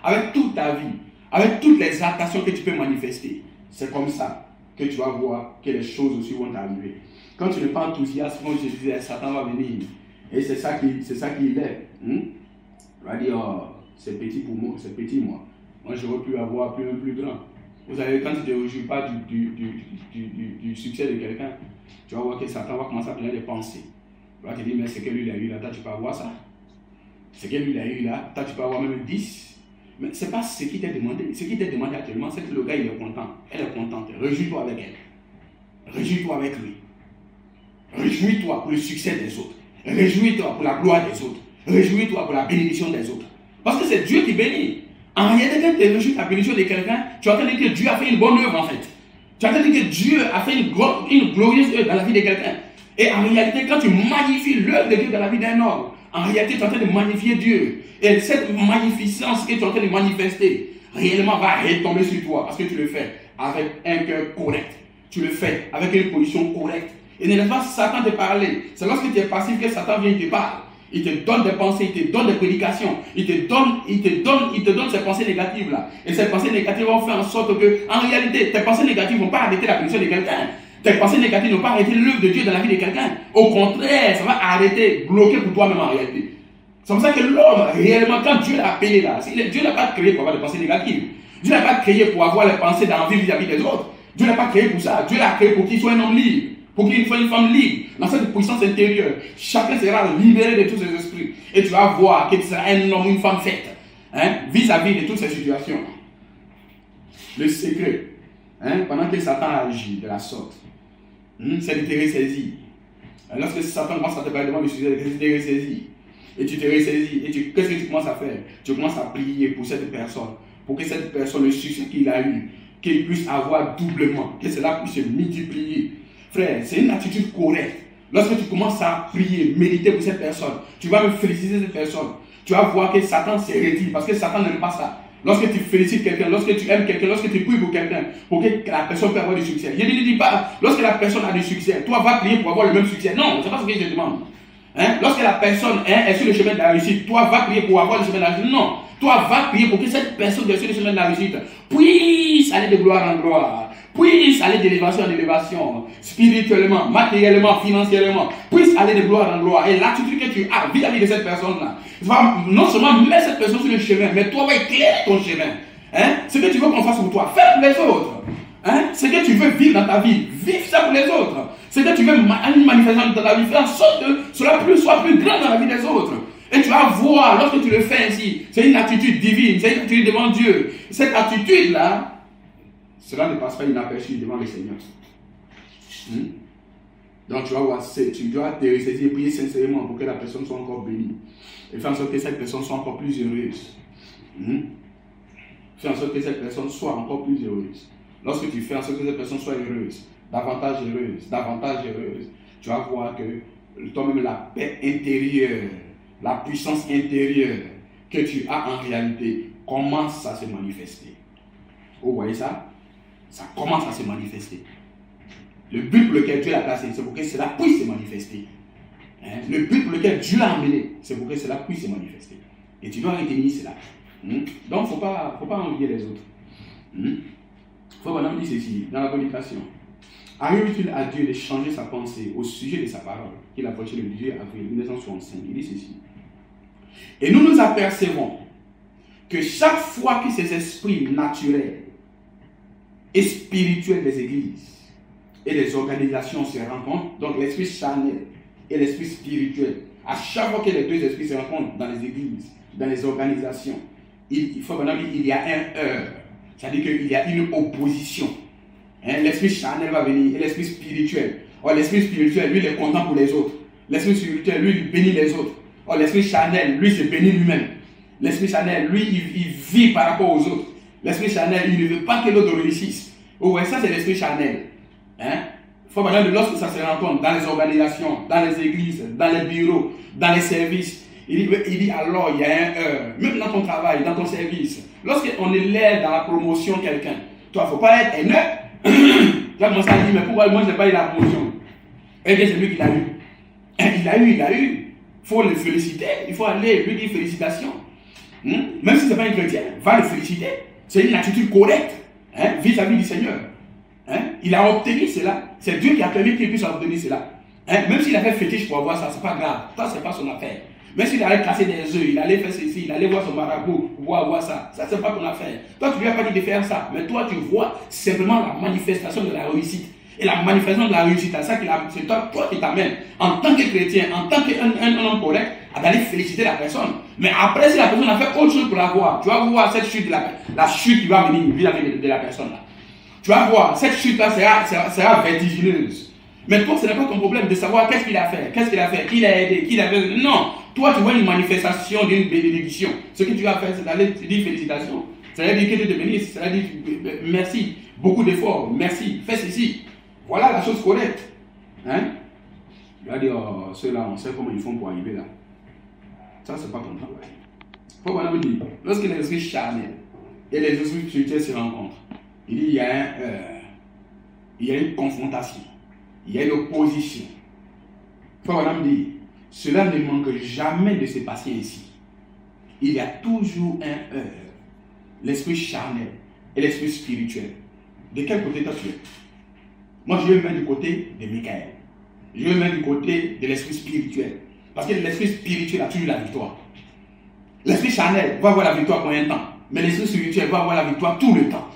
avec toute ta vie, avec toutes les attentions que tu peux manifester. C'est comme ça que tu vas voir que les choses aussi vont t'arriver. Quand tu n'es pas enthousiaste, comme je disais, Satan va venir. Et c'est ça qu'il est. Il va dire, oh, c'est petit pour moi, c'est petit moi. Moi, j'aurais pu avoir plus grand. Vous savez, quand tu ne te réjouis pas du succès de quelqu'un, tu vas voir que Satan va commencer à tenir des pensées. Il va te dire, mais c'est que lui il a eu là, toi tu peux avoir ça. C'est que lui il a eu là, toi tu peux avoir même 10. Mais ce n'est pas ce qui t'est demandé. Ce qui t'est demandé actuellement, c'est que le gars il est content. Elle est contente. Réjouis-toi avec elle. Réjouis-toi avec lui. Réjouis-toi pour le succès des autres. Réjouis-toi pour la gloire des autres. Réjouis-toi pour la bénédiction des autres. Parce que c'est Dieu qui bénit. En réalité, quand tu réjouis la bénédiction de quelqu'un, tu as entendu que Dieu a fait une bonne œuvre en fait. Tu as entendu que Dieu a fait une glorieuse œuvre dans la vie de quelqu'un. Et en réalité, quand tu magnifies l'œuvre de Dieu dans la vie d'un homme, en réalité, tu es en train de magnifier Dieu. Et cette magnificence que tu es en train de manifester, réellement va retomber sur toi parce que tu le fais avec un cœur correct. Tu le fais avec une position correcte. Et ne laisse pas Satan te parler. C'est lorsque tu es passif que Satan vient et te parle. Il te donne des pensées, il te donne des prédications, il te donne ces pensées négatives là. Et ces pensées négatives vont faire en sorte que, en réalité, tes pensées négatives ne vont pas arrêter la bénédiction de quelqu'un. Tes pensées négatives ne vont pas arrêter l'œuvre de Dieu dans la vie de quelqu'un. Au contraire, ça va arrêter, bloquer pour toi-même en réalité. C'est pour ça que l'homme, réellement, quand Dieu l'a appelé là, Dieu n'a pas créé pour avoir des pensées négatives. Dieu n'a pas créé pour avoir les pensées d'envie vis-à-vis des autres. Dieu n'a pas créé pour ça. Dieu l'a créé pour qu'il soit un homme libre. Pour qu'il soit une femme libre, dans cette puissance intérieure, chacun sera libéré de tous ses esprits. Et tu vas voir qu'il sera un homme ou une femme faite, vis-à-vis de toutes ces situations. Le secret, pendant que Satan agit de la sorte, c'est de te ressaisir. Lorsque Satan commence à te parler devant le sujet, c'est de te ressaisir. Et tu te ressaisis. Et qu'est-ce que tu commences à faire? Tu commences à prier pour cette personne. Pour que cette personne, le succès qu'il a eu, qu'il puisse avoir doublement. Que cela puisse se multiplier. Frère, c'est une attitude correcte. Lorsque tu commences à prier, méditer pour cette personne, tu vas me féliciter cette personne. Tu vas voir que Satan se retire parce que Satan n'aime pas ça. Lorsque tu félicites quelqu'un, lorsque tu aimes quelqu'un, lorsque tu pries pour quelqu'un, pour que la personne puisse avoir du succès. Je ne dis pas, lorsque la personne a du succès, toi va prier pour avoir le même succès. Non, ce n'est pas ce que je demande. Lorsque la personne est sur le chemin de la réussite, toi va prier pour avoir le chemin de la réussite. Non, toi va prier pour que cette personne qui est sur le chemin de la réussite puisse aller de gloire en gloire. Puisse aller d'élévation en élévation, spirituellement, matériellement, financièrement, puisse aller de gloire en gloire. Et l'attitude que tu as vis-à-vis de cette personne-là, va non seulement mettre cette personne sur le chemin, mais toi va éclairer ton chemin. Ce que tu veux qu'on fasse pour toi, fais pour les autres. Ce que tu veux vivre dans ta vie, vive ça pour les autres. Ce que tu veux une manifestation dans ta vie, fais en sorte que cela soit plus grand dans la vie des autres. Et tu vas voir, lorsque tu le fais ainsi, c'est une attitude divine, c'est une attitude devant Dieu. Cette attitude-là, cela ne passe pas inaperçu devant le Seigneur. Donc tu vas voir, tu dois te ressaisir et prier sincèrement pour que la personne soit encore bénie. Et faire en sorte que cette personne soit encore plus heureuse. Faire en sorte que cette personne soit encore plus heureuse. Lorsque tu fais en sorte que cette personne soit heureuse, davantage heureuse, tu vas voir que toi-même la paix intérieure, la puissance intérieure que tu as en réalité commence à se manifester. Vous voyez ça? Ça commence à se manifester. Le but pour lequel Dieu l'a placé, c'est pour que cela puisse se manifester. Le but pour lequel Dieu l'a amené, c'est pour que cela puisse se manifester. Et tu dois retenir cela. Donc, il ne faut pas envier les autres. Il faut maintenant dire ceci, dans la communication. Arrive-t-il à Dieu de changer sa pensée au sujet de sa parole qu'il a prêchée le 18 avril 1965? Il dit ceci. Et nous nous apercevons que chaque fois que ces esprits naturels et spirituels des églises et des organisations se rencontrent, donc l'esprit charnel et l'esprit spirituel, à chaque fois que les deux esprits se rencontrent dans les églises, dans les organisations, il faut maintenant dire qu'il y a un heurt, c'est-à-dire qu'il y a une opposition. L'esprit charnel va venir et l'esprit spirituel. Or, l'esprit spirituel, lui, il est content pour les autres. L'esprit spirituel, lui, il bénit les autres. Or, l'esprit charnel, lui, se bénit lui-même. L'esprit charnel, lui, il vit par rapport aux autres. L'esprit charnel, il ne veut pas que l'autre réussisse. Oh, ouais, ça, c'est l'esprit charnel. Il faut maintenant, lorsque ça se rencontre dans les organisations, dans les églises, dans les bureaux, dans les services, il dit alors, il y a un heure, même dans ton travail, dans ton service. Lorsqu'on élève dans la promotion quelqu'un, toi, il ne faut pas être haineux. Tu vas commencer à dire, mais pourquoi moi je n'ai pas eu la promotion? Et bien c'est lui qui l'a eu. Il a eu. Il faut le féliciter. Il faut aller lui dire félicitations. Même si ce n'est pas un chrétien, va le féliciter. C'est une attitude correcte vis-à-vis du Seigneur. Il a obtenu cela. C'est Dieu qui a permis qu'il puisse obtenir cela. Même s'il a fait fétiche pour avoir ça, ce n'est pas grave. Ça, ce n'est pas son affaire. Même s'il allait casser des œufs, il allait faire ceci, il allait voir son marabout pour avoir ça. Ça, c'est pas ton affaire. Toi, tu lui as pas dit de faire ça. Mais toi, tu vois simplement la manifestation de la réussite. Et la manifestation de la réussite, c'est toi qui t'amène, en tant que chrétien, en tant qu'un homme correct, à d'aller féliciter la personne. Mais après, si la personne a fait autre chose pour l'avoir, tu vas voir cette chute, la chute qui va venir vis-à-vis de la personne là. Tu vas voir, cette chute-là sera vertigineuse. Mais toi, ce n'est pas ton problème de savoir qu'est-ce qu'il a fait, qui l'a aidé, qui l'a fait. Non, toi, tu vois une manifestation d'une bénédiction. Ce que tu vas faire, c'est d'aller te dire félicitations. C'est-à-dire que Dieu te bénisse, c'est-à-dire merci, beaucoup d'efforts, merci, fais ceci. Voilà la chose correcte. Il va dire, ceux-là, on sait comment ils font pour arriver là. Ça, c'est pas ton travail. Il faut vraiment dire, lorsque les esprits charnels et les esprits spirituels se rencontrent, il dit, il y a une confrontation. Il y a une opposition. Il faut vraiment dire, cela ne manque jamais de se passer ici. Il y a toujours un heurt, l'esprit charnel et l'esprit spirituel. De quel côté toi tu es? Moi, je vais me mettre du côté de Michael. Je vais me mettre du côté de l'esprit spirituel. Parce que l'esprit spirituel a toujours la victoire. L'esprit charnel va avoir la victoire combien de temps? Mais l'esprit spirituel va avoir la victoire tout le temps.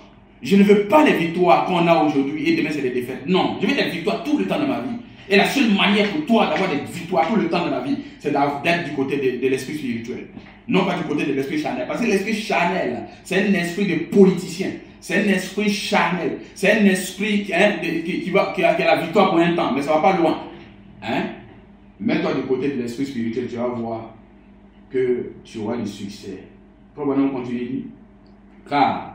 Je ne veux pas les victoires qu'on a aujourd'hui et demain c'est des défaites. Non, je veux des victoires tout le temps de ma vie. Et la seule manière pour toi d'avoir des victoires tout le temps de la vie, c'est d'être du côté de l'esprit spirituel. Non pas du côté de l'esprit charnel. Parce que l'esprit charnel, c'est un esprit de politicien. C'est un esprit charnel. C'est un esprit qui a la victoire pour un temps, mais ça ne va pas loin. Mets-toi du côté de l'esprit spirituel, tu vas voir que tu auras du succès. Probablement continuer. Car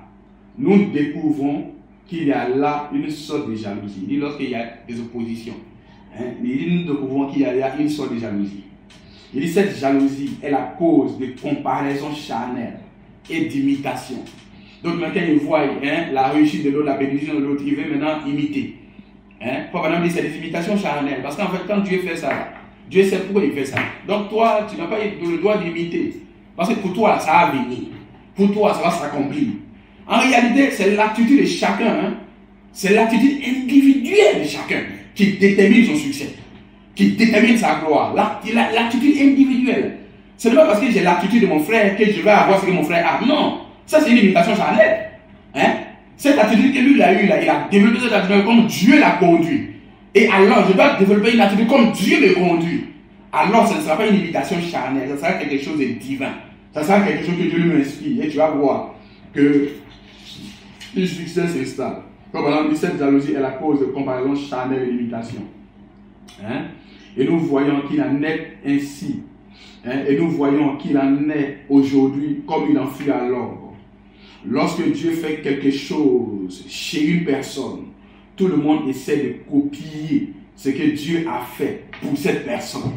nous découvrons qu'il y a là une sorte de jalousie. Il dit lorsqu'il y a des oppositions. Il dit nous découvrons qu'il y a une sorte de jalousie. Il dit cette jalousie est la cause de comparaison charnelle et d'imitation. Donc maintenant il voit la réussite de l'autre, la bénédiction de l'autre, il veut maintenant imiter. Probablement c'est des imitations charnelles. Parce qu'en fait quand Dieu fait ça, Dieu sait pourquoi il fait ça. Donc toi tu n'as pas le droit d'imiter. Parce que pour toi ça va venir. Pour toi ça va s'accomplir. En réalité, c'est l'attitude de chacun, c'est l'attitude individuelle de chacun qui détermine son succès, qui détermine sa gloire. L'attitude individuelle. Ce n'est pas parce que j'ai l'attitude de mon frère que je vais avoir ce que mon frère a. Non, ça c'est une imitation charnelle. Cette attitude que lui il a eue, il a développé cette attitude comme Dieu l'a conduit. Et alors, je dois développer une attitude comme Dieu le conduit. Alors, ce ne sera pas une imitation charnelle, ça sera quelque chose de divin. Ça sera quelque chose que Dieu lui inspire. Et tu vas voir que le succès s'installe. Comme on dit, cette jalousie est la cause de comparaison charnelle et d'imitation. Et nous voyons qu'il en est ainsi. Et nous voyons qu'il en est aujourd'hui comme il en fut alors. Lorsque Dieu fait quelque chose chez une personne, tout le monde essaie de copier ce que Dieu a fait pour cette personne.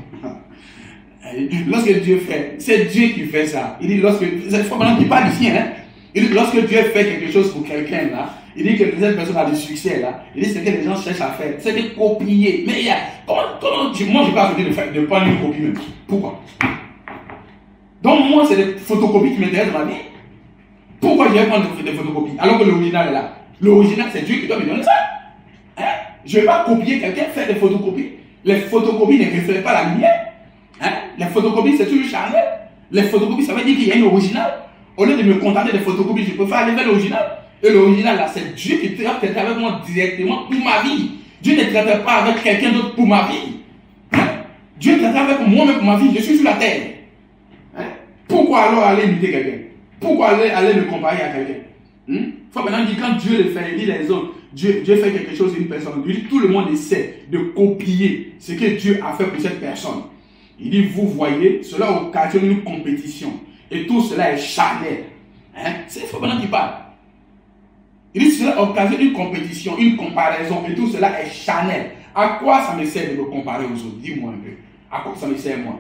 Lorsque Dieu fait, c'est Dieu qui fait ça. Il dit lorsque, c'est Fabien qui parle ici, il dit lorsque Dieu fait quelque chose pour quelqu'un là, il dit que cette personne a du succès là, il dit ce que les gens cherchent à faire, c'est de copier. Mais il y a, moi je n'ai pas envie de prendre une copie même. Pourquoi? Donc moi, c'est des photocopies qui m'intéressent dans ma vie. Pourquoi je vais prendre des photocopies alors que l'original est là? L'original, c'est Dieu qui doit me donner ça. Hein? Je ne vais pas copier quelqu'un, faire des photocopies. Les photocopies ne reflètent pas la lumière. Hein? Les photocopies, c'est toujours charnel. Les photocopies, ça veut dire qu'il y a une originale. Au lieu de me contenter des photocopies, je préfère aller vers l'original. Et l'original, là, c'est Dieu qui traite avec moi directement pour ma vie. Dieu ne traite pas avec quelqu'un d'autre pour ma vie. Hein? Dieu traite avec moi-même pour ma vie. Je suis sur la terre. Hein? Pourquoi alors aller imiter quelqu'un? Pourquoi aller me comparer à quelqu'un? Il faut maintenant dire quand Dieu le fait, il dit les autres. Dieu fait quelque chose à une personne. Il dit tout le monde essaie de copier ce que Dieu a fait pour cette personne. Il dit, vous voyez, cela occasionne une compétition. Et tout cela est charnel. Hein? C'est Fabien qui parle. Il dit, cela occasionne une compétition, une comparaison. Et tout cela est charnel. À quoi ça me sert de me comparer aux autres? Dis-moi un peu. À quoi ça me sert moi?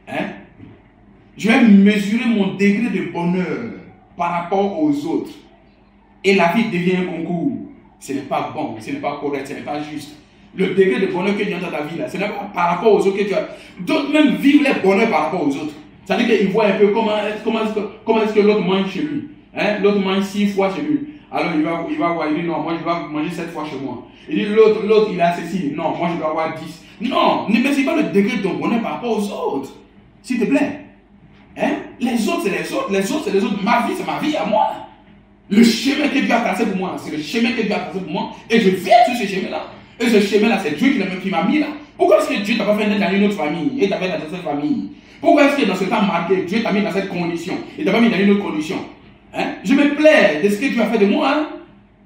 Hein? Je vais mesurer mon degré de bonheur par rapport aux autres. Et la vie devient un concours. Ce n'est pas bon, ce n'est pas correct, ce n'est pas juste. Le degré de bonheur que tu as dans ta vie, là, ce n'est pas par rapport aux autres que tu as. D'autres même vivent les bonheurs par rapport aux autres. C'est-à-dire qu'ils voient un peu comment est-ce que l'autre mange chez lui. Hein? L'autre mange 6 fois chez lui. Alors il va voir, il dit non, moi je dois manger 7 fois chez moi. Il dit l'autre il a ceci. Non, moi je dois avoir 10. Non, ne mesure pas le degré de ton bonheur par rapport aux autres. S'il te plaît. Hein? Les autres, c'est les autres. Les autres, c'est les autres. Ma vie, c'est ma vie à moi. Le chemin que Dieu a tracé pour moi, c'est le chemin que Dieu a tracé pour moi. Et je viens sur ce chemin-là. Et ce chemin-là, c'est Dieu qui m'a mis là. Pourquoi est-ce que Dieu t'a pas fait naître dans une autre famille et t'a fait naître dans cette famille? Pourquoi est-ce que dans ce temps marqué, Dieu t'a mis dans cette condition et t'a pas mis dans une autre condition? Hein? Je me plais de ce que Dieu a fait de moi. Hein?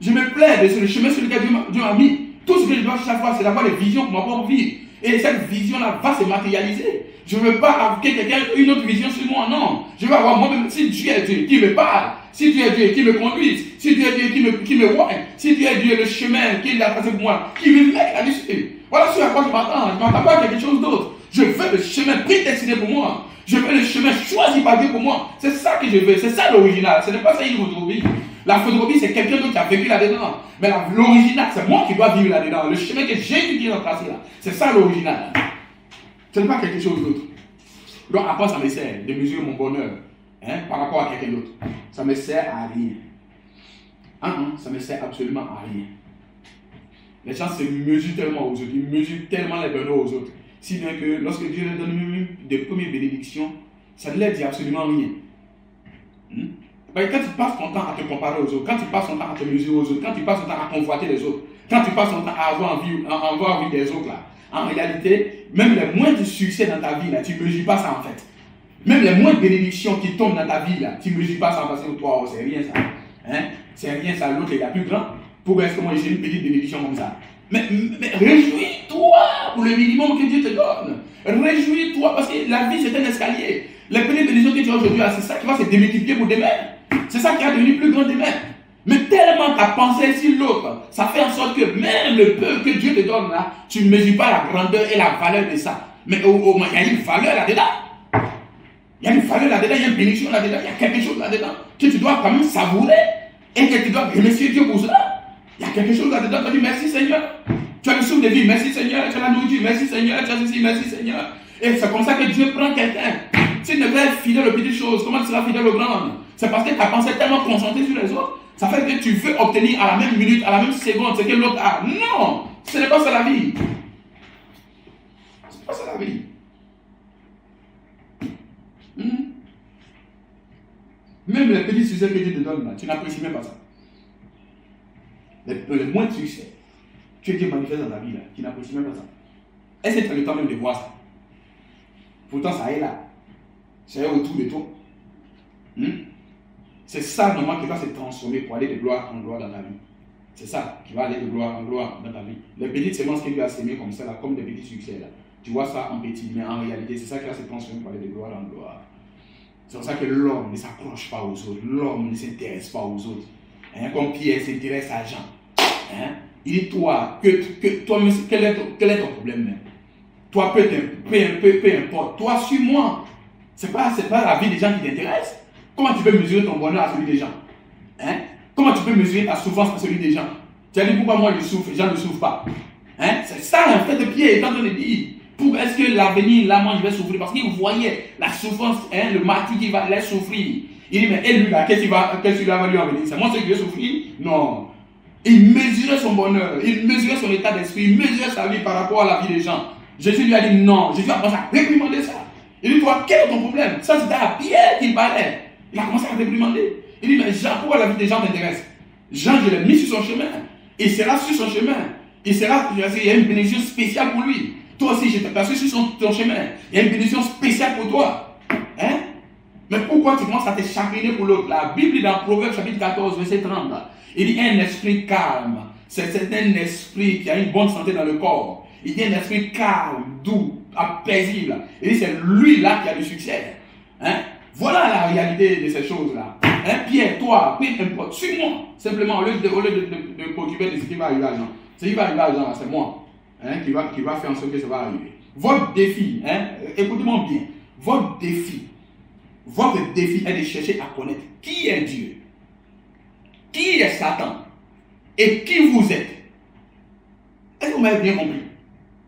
Je me plais de ce chemin sur lequel Dieu m'a mis. Tout ce que je dois chaque fois, c'est d'avoir des visions pour ma propre vie. Et cette vision-là va se matérialiser. Je ne veux pas avoir que quelqu'un ait une autre vision sur moi, non. Je veux avoir moi-même, si Dieu est Dieu, qui me parle, si Dieu est Dieu, qui me conduise, si Dieu est Dieu, qui me voit, si Dieu est Dieu, le chemin qu'il a tracé pour moi, qui me met là-dessus. Voilà ce à quoi je m'attends. Je ne m'attends pas à quelque chose d'autre. Je veux le chemin prédestiné pour moi. Je veux le chemin choisi par Dieu pour moi. C'est ça que je veux. C'est ça l'original. Ce n'est pas ça une photocopie. La photocopie, c'est quelqu'un d'autre qui a vécu là-dedans. Mais l'original, c'est moi qui dois vivre là-dedans. Le chemin que Jésus qui a tracé là. C'est ça l'original. Ce n'est pas quelque chose d'autre. Donc après, ça me sert de mesurer mon bonheur par rapport à quelqu'un d'autre. Ça me sert à rien. Ça me sert absolument à rien. Les gens se mesurent tellement aux autres. Ils mesurent tellement les bonheurs aux autres. Si bien que lorsque Dieu leur donne même des premières bénédictions, ça ne leur dit absolument rien. Quand tu passes ton temps à te comparer aux autres, quand tu passes ton temps à te mesurer aux autres, quand tu passes ton temps à convoiter les autres, quand tu passes ton temps à avoir envie des autres, là, en réalité, même les moindres succès dans ta vie, là, tu ne mesures pas ça en fait. Même les moindres bénédictions qui tombent dans ta vie, là, tu ne mesures pas ça parce que toi, c'est rien ça. C'est rien ça, l'autre il est plus grand. Pourquoi est-ce que moi j'ai une petite bénédiction comme ça? Mais réjouis-toi pour le minimum que Dieu te donne. Réjouis-toi parce que la vie c'est un escalier. Les petites bénédictions que tu as aujourd'hui, c'est ça qui va se démultiplier pour demain. C'est ça qui va devenir plus grand demain. Mais tellement ta pensée sur l'autre, ça fait en sorte que même le peu que Dieu te donne là, tu ne mesures pas la grandeur et la valeur de ça. Mais il y a une valeur là-dedans. Il y a une valeur là-dedans, il y a une bénédiction là-dedans, il y a quelque chose là-dedans que tu dois quand même savourer et que tu dois remercier Dieu pour cela. Il y a quelque chose là-dedans, tu dis merci Seigneur. Tu as le souffle de vie, merci Seigneur. Tu as la nourriture, merci Seigneur. Tu as ceci, merci Seigneur. Et c'est comme ça que Dieu prend quelqu'un. S'il ne veut être fidèle aux petites choses, comment tu seras fidèle aux grandes? C'est parce que ta pensée est tellement concentrée sur les autres. Ça fait que tu veux obtenir à la même minute, à la même seconde ce que l'autre a. Non, ce n'est pas ça la vie. Ce n'est pas ça la vie. Même les petits succès que Dieu te donne, là, tu n'apprécies même pas ça. Les moindres succès que Dieu manifeste dans ta vie, là, tu n'apprécies même pas ça. Est-ce que tu as le temps même de voir ça? Pourtant, ça est là. Ça est autour de toi. C'est ça, normalement, qui va se transformer pour aller de gloire en gloire dans ta vie. C'est ça qui va aller de gloire en gloire dans ta vie. Les petites semences que Dieu a sémées comme ça, là, comme des petits succès, là. Tu vois ça en petit, mais en réalité, c'est ça qui va se transformer pour aller de gloire en gloire. C'est pour ça que l'homme ne s'accroche pas aux autres. L'homme ne s'intéresse pas aux autres. Comme Pierre s'intéresse à Jean. Il dit, toi, quel est ton problème même? Toi, peu importe. Toi, suis-moi. C'est pas la vie des gens qui t'intéresse. Comment tu peux mesurer ton bonheur à celui des gens? Comment tu peux mesurer ta souffrance à celui des gens? Tu as dit pourquoi moi je souffre, les gens ne souffrent pas. C'est ça en fait de Pierre est en train de dire. Est-ce que l'avenir, là, moi, je vais souffrir? Parce qu'il voyait la souffrance, hein, le martyr qui va les souffrir. Il dit, mais et lui, là, qu'est-ce qu'il va lui en venir? C'est moi ce qui vais souffrir? Non. Il mesurait son bonheur, il mesurait son état d'esprit, il mesurait sa vie par rapport à la vie des gens. Jésus lui a dit non. Jésus a commencé à réprimander ça. Il dit, toi, quel est ton problème? Ça, c'était à Pierre qu'il parlait. Il a commencé à réprimander. Il dit, mais Jean, pourquoi la vie des gens t'intéresse? Jean, je l'ai mis sur son chemin. Il sera sur son chemin. Il y a une bénédiction spéciale pour lui. Toi aussi, je t'ai placé sur ton chemin. Il y a une bénédiction spéciale pour toi. Hein? Mais pourquoi tu commences à te chagriner pour l'autre? La Bible, dans Proverbe chapitre 14, verset 30, il dit un esprit calme. C'est un esprit qui a une bonne santé dans le corps. Il dit un esprit calme, doux, paisible. Il dit c'est lui là qui a le succès. Hein? Voilà la réalité de ces choses-là. Hein? Pierre, toi, peu importe, suis-moi. Simplement, au lieu de préoccuper de ce qui va arriver à Jean. Ce qui va arriver à Jean, c'est moi. Hein? Qui va faire en sorte que ça va arriver. Votre défi, hein? Écoutez-moi bien. Votre défi est de chercher à connaître qui est Dieu, qui est Satan et qui vous êtes. Est-ce que vous m'avez bien compris?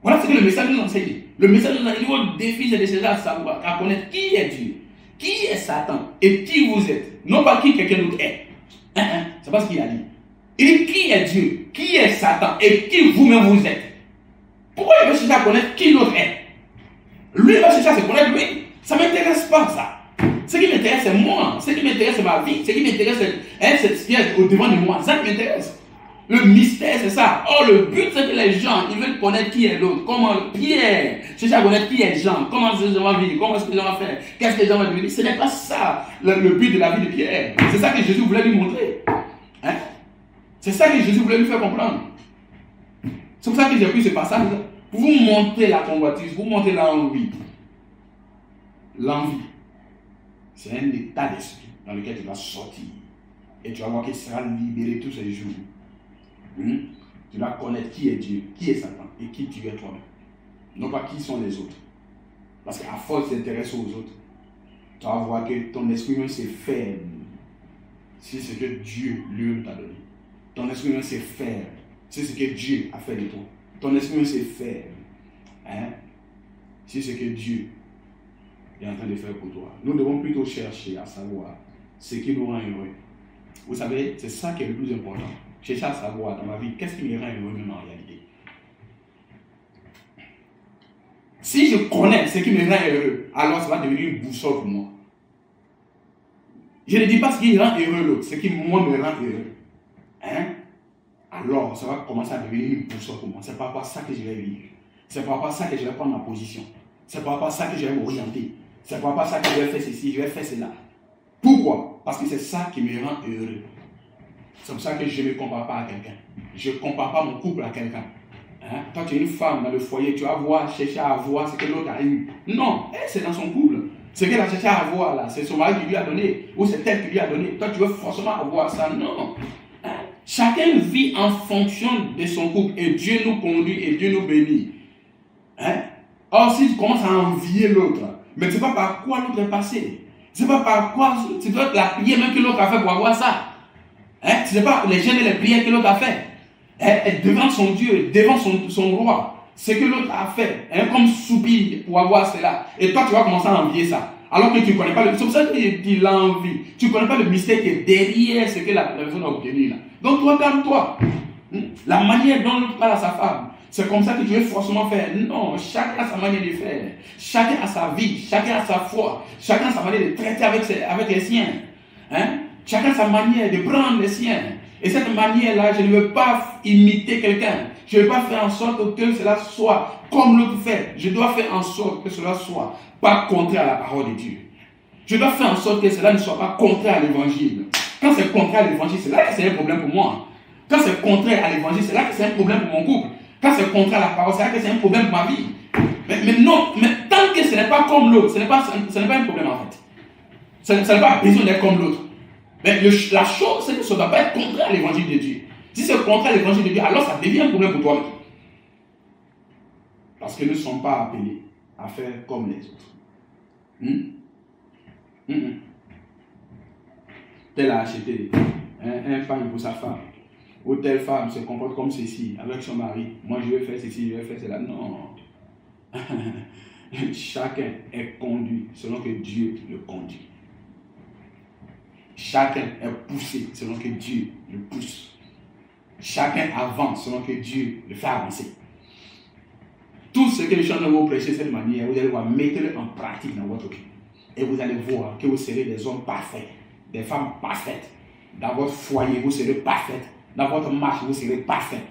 Voilà ce que le message nous enseigne. Le message nous enseigne, votre défi c'est de chercher à savoir, à connaître qui est Dieu, qui est Satan et qui vous êtes. Non pas qui quelqu'un d'autre est. C'est pas ce qu'il a dit. Il dit qui est Dieu, qui est Satan et qui vous-même vous êtes. Pourquoi il veut chercher à connaître qui l'autre est? Lui il va chercher à se connaître lui. Ça ne m'intéresse pas ça. Ce qui m'intéresse, c'est moi. Ce qui m'intéresse, c'est ma vie. Ce qui m'intéresse, c'est ce qui est au-devant de moi. Ça qui m'intéresse. Le mystère, c'est ça. Or, le but, c'est que les gens, ils veulent connaître qui est l'autre. Comment Pierre cherche à connaître qui est Jean. Comment ces gens vont vivre. Comment est-ce que les gens vont faire. Qu'est-ce que les gens vont devenir. Ce n'est pas ça le but de la vie de Pierre. C'est ça que Jésus voulait lui montrer. Hein? C'est ça que Jésus voulait lui faire comprendre. C'est pour ça que j'ai pris ce passage. Pour vous montrer la convoitise, pour vous montrer l'envie. L'envie. C'est un état d'esprit dans lequel tu vas sortir. Et tu vas voir qu'il sera libéré tous ces jours. Tu vas connaître qui est Dieu, qui est Satan et qui tu es toi-même. Non pas qui sont les autres. Parce qu'à force de t'intéresser aux autres, tu vas voir que ton esprit même c'est faible. C'est ce que Dieu lui t'a donné. Ton esprit même c'est faible. C'est ce que Dieu a fait de toi. Ton esprit même c'est faible. Hein? C'est ce que Dieu est en train de faire pour toi. Nous devons plutôt chercher à savoir ce qui nous rend heureux. Vous savez, c'est ça qui est le plus important. Chercher à savoir dans ma vie, qu'est-ce qui me rend heureux même en réalité. Si je connais ce qui me rend heureux, alors ça va devenir une boussole pour moi. Je ne dis pas ce qui rend heureux l'autre, ce qui moi me rend heureux. Hein? Alors ça va commencer à devenir une boussole pour moi. C'est par rapport à ça que je vais vivre. C'est par rapport à ça que je vais prendre ma position. C'est par rapport à ça que je vais m'orienter. C'est par rapport à ça que je vais faire ceci, je vais faire cela. Pourquoi? Parce que c'est ça qui me rend heureux. C'est pour ça que je ne me compare pas à quelqu'un. Je ne compare pas mon couple à quelqu'un. Hein? Quand tu es une femme dans le foyer, tu vas chercher à avoir ce que l'autre a eu. Non, elle, c'est dans son couple. Ce qu'elle a cherché à avoir là, c'est son mari qui lui a donné, ou c'est elle qui lui a donné. Toi, tu veux forcément avoir ça. Non. Hein? Chacun vit en fonction de son couple et Dieu nous conduit et Dieu nous bénit. Hein? Or, si tu commences à envier l'autre, mais tu ne sais pas par quoi l'autre est passé. Tu ne sais pas par quoi, tu dois la prière même que l'autre a fait pour avoir ça. Hein? Tu ne sais pas les gênes et les prières que l'autre a fait. Devant son Dieu, devant son roi, ce que l'autre a fait, hein, comme soupir pour avoir cela. Et toi, tu vas commencer à envier ça. Alors que tu ne connais pas le... C'est pour ça qu'il dit l'envie. Tu ne connais pas le mystère qui est derrière ce que la personne a obtenu là. Donc toi, calme-toi. La manière dont l'autre parle à sa femme, c'est comme ça que tu veux forcément faire. Non, chacun a sa manière de faire. Chacun a sa vie, chacun a sa foi, chacun a sa manière de traiter avec les siens. Hein? Chacun a sa manière de prendre les siens. Et cette manière-là, je ne veux pas imiter quelqu'un. Je ne veux pas faire en sorte que cela soit comme l'autre fait. Je dois faire en sorte que cela soit pas contraire à la parole de Dieu. Je dois faire en sorte que cela ne soit pas contraire à l'évangile. Quand c'est contraire à l'évangile, c'est là que c'est un problème pour moi. Quand c'est contraire à l'évangile, c'est là que c'est un problème pour mon couple. Quand c'est contraire à la parole, c'est là que c'est un problème pour ma vie. Mais non, mais tant que ce n'est pas comme l'autre, ce n'est pas un problème en fait. Ça n'a pas besoin d'être comme l'autre. Mais la chose, c'est que ça ne doit pas être contraire à l'évangile de Dieu. Si c'est contraire à l'évangile de Dieu, alors ça devient un problème pour toi. Parce que nous ne sommes pas appelés à faire comme les autres. Tel a acheté un pain pour sa femme. Ou telle femme se comporte comme ceci avec son mari. Moi, je vais faire ceci, je vais faire cela. Non. Chacun est conduit selon que Dieu le conduit. Chacun est poussé selon que Dieu le pousse. Chacun avance selon que Dieu le fait avancer. Tout ce que les gens vont prêcher de cette manière, vous allez voir, mettez-le en pratique dans votre vie. Et vous allez voir que vous serez des hommes parfaits, des femmes parfaites. Dans votre foyer, vous serez parfaites. Dans votre marche, vous serez parfaits.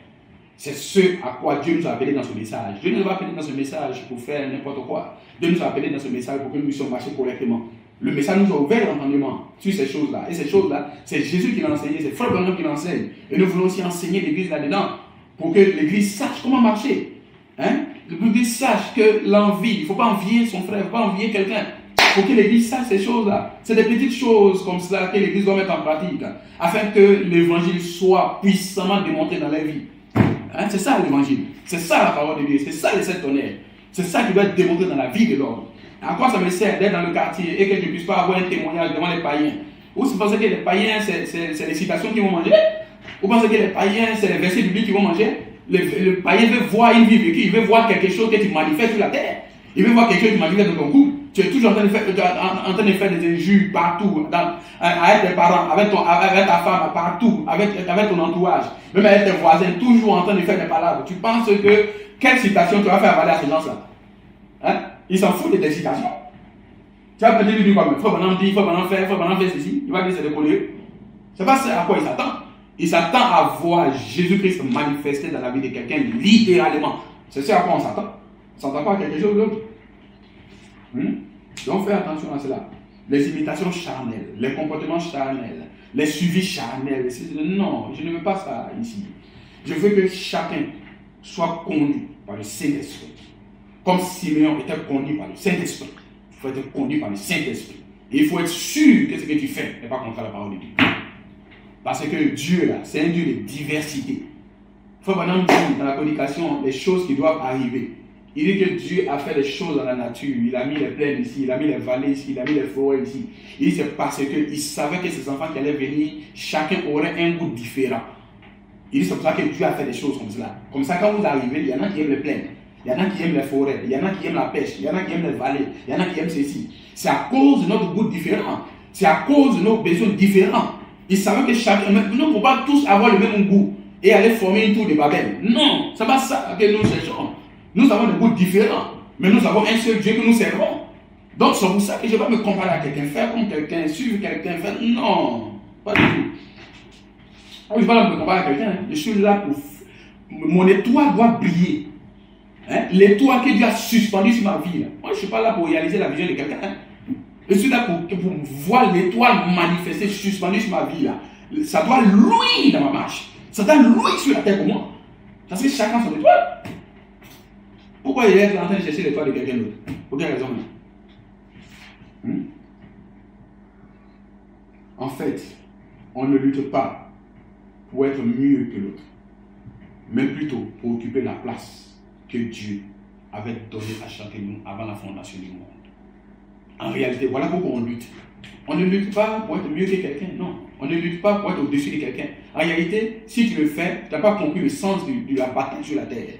C'est ce à quoi Dieu nous a appelés dans ce message. Dieu nous a appelés dans ce message pour faire n'importe quoi. Dieu nous a appelés dans ce message pour que nous puissions marcher correctement. Le message nous a ouvert l'entendement sur ces choses-là. Et ces choses-là, c'est Jésus qui l'a enseigné, c'est Frère Branham qui l'enseigne. Et nous voulons aussi enseigner l'Église là-dedans pour que l'Église sache comment marcher. Hein? L'Église sache que l'envie, il ne faut pas envier son frère, il ne faut pas envier quelqu'un. Il faut que l'Église sache ces choses-là. C'est des petites choses comme cela que l'Église doit mettre en pratique afin que l'Évangile soit puissamment démontré dans la vie. Hein? C'est ça l'Évangile. C'est ça la parole de Dieu. C'est ça les sept tonnerres. C'est ça qui doit être démontré dans la vie de l'homme. À quoi ça me sert d'être dans le quartier et que je ne puisse pas avoir un témoignage devant les païens? Ou vous pensez que les païens, c'est les citations qu'ils vont manger? Vous pensez que les païens, c'est les versets bibliques qu'ils vont manger? Le païen veut voir une vie vécue, il veut voir quelque chose que tu manifestes sur la terre. Il veut voir quelque chose que tu manifestes dans ton couple. Tu es toujours en train de faire des injures partout, avec tes parents, avec ta femme, partout, avec ton entourage, même avec tes voisins, toujours en train de faire des palabres. Tu penses que quelle citation tu vas faire avaler à ces gens-là? Hein? Ils s'en foutent de tes citations. Tu vas peut-être lui dire quoi? Il faut maintenant dire, il faut maintenant faire ceci. Il va dire c'est des colliers. C'est pas ça à quoi il s'attend. Il s'attend à voir Jésus-Christ manifester dans la vie de quelqu'un littéralement. C'est ça à quoi on s'attend. On ne s'attend pas à quelque chose d'autre. Donc fais attention à cela. Les imitations charnelles, les comportements charnels, les suivis charnels. Non, je ne veux pas ça ici. Je veux que chacun soit conduit par le Saint-Esprit. Comme Siméon était conduit par le Saint-Esprit. Il faut être conduit par le Saint-Esprit. Et il faut être sûr que ce que tu fais n'est pas contre la parole de Dieu. Parce que Dieu, là, c'est un Dieu de diversité. Il faut maintenant dire dans la communication les choses qui doivent arriver. Il dit que Dieu a fait des choses dans la nature. Il a mis les plaines ici, il a mis les vallées ici, il a mis les forêts ici. Il dit c'est parce qu'il savait que ces enfants qui allaient venir, chacun aurait un goût différent. Il dit c'est pour ça que Dieu a fait des choses comme cela. Comme ça, quand vous arrivez, il y en a qui aiment les plaines, il y en a qui aiment les forêts, il y en a qui aiment la pêche, il y en a qui aiment les vallées, il y en a qui aiment ceci. C'est à cause de notre goût différent. C'est à cause de nos besoins différents. Il savait que chacun, nous ne pouvons pas tous avoir le même goût et aller former une tour de Babel. Non, ce n'est pas ça que nous cherchons. Nous avons des goûts différents, mais nous avons un seul Dieu que nous servons. Donc c'est pour ça que je ne vais pas me comparer à quelqu'un, faire comme quelqu'un, suivre quelqu'un, faire... Non, pas du tout. Je ne vais pas me comparer à quelqu'un. Je suis là pour... Mon étoile doit briller. Hein? L'étoile que Dieu a suspendue sur ma vie. Là. Moi, je ne suis pas là pour réaliser la vision de quelqu'un. Hein? Je suis là pour voir l'étoile manifester, suspendue sur ma vie. Là. Ça doit louer dans ma marche. Ça doit louer sur la terre pour moi. Parce que chacun son étoile. Pourquoi il est en train de chercher l'étoile de quelqu'un d'autre? Pour quelle raison? En fait, on ne lutte pas pour être mieux que l'autre, mais plutôt pour occuper la place que Dieu avait donnée à chacun de nous avant la fondation du monde. En réalité, voilà pourquoi on lutte. On ne lutte pas pour être mieux que quelqu'un, non. On ne lutte pas pour être au-dessus de quelqu'un. En réalité, si tu le fais, tu n'as pas compris le sens de la bataille sur la terre.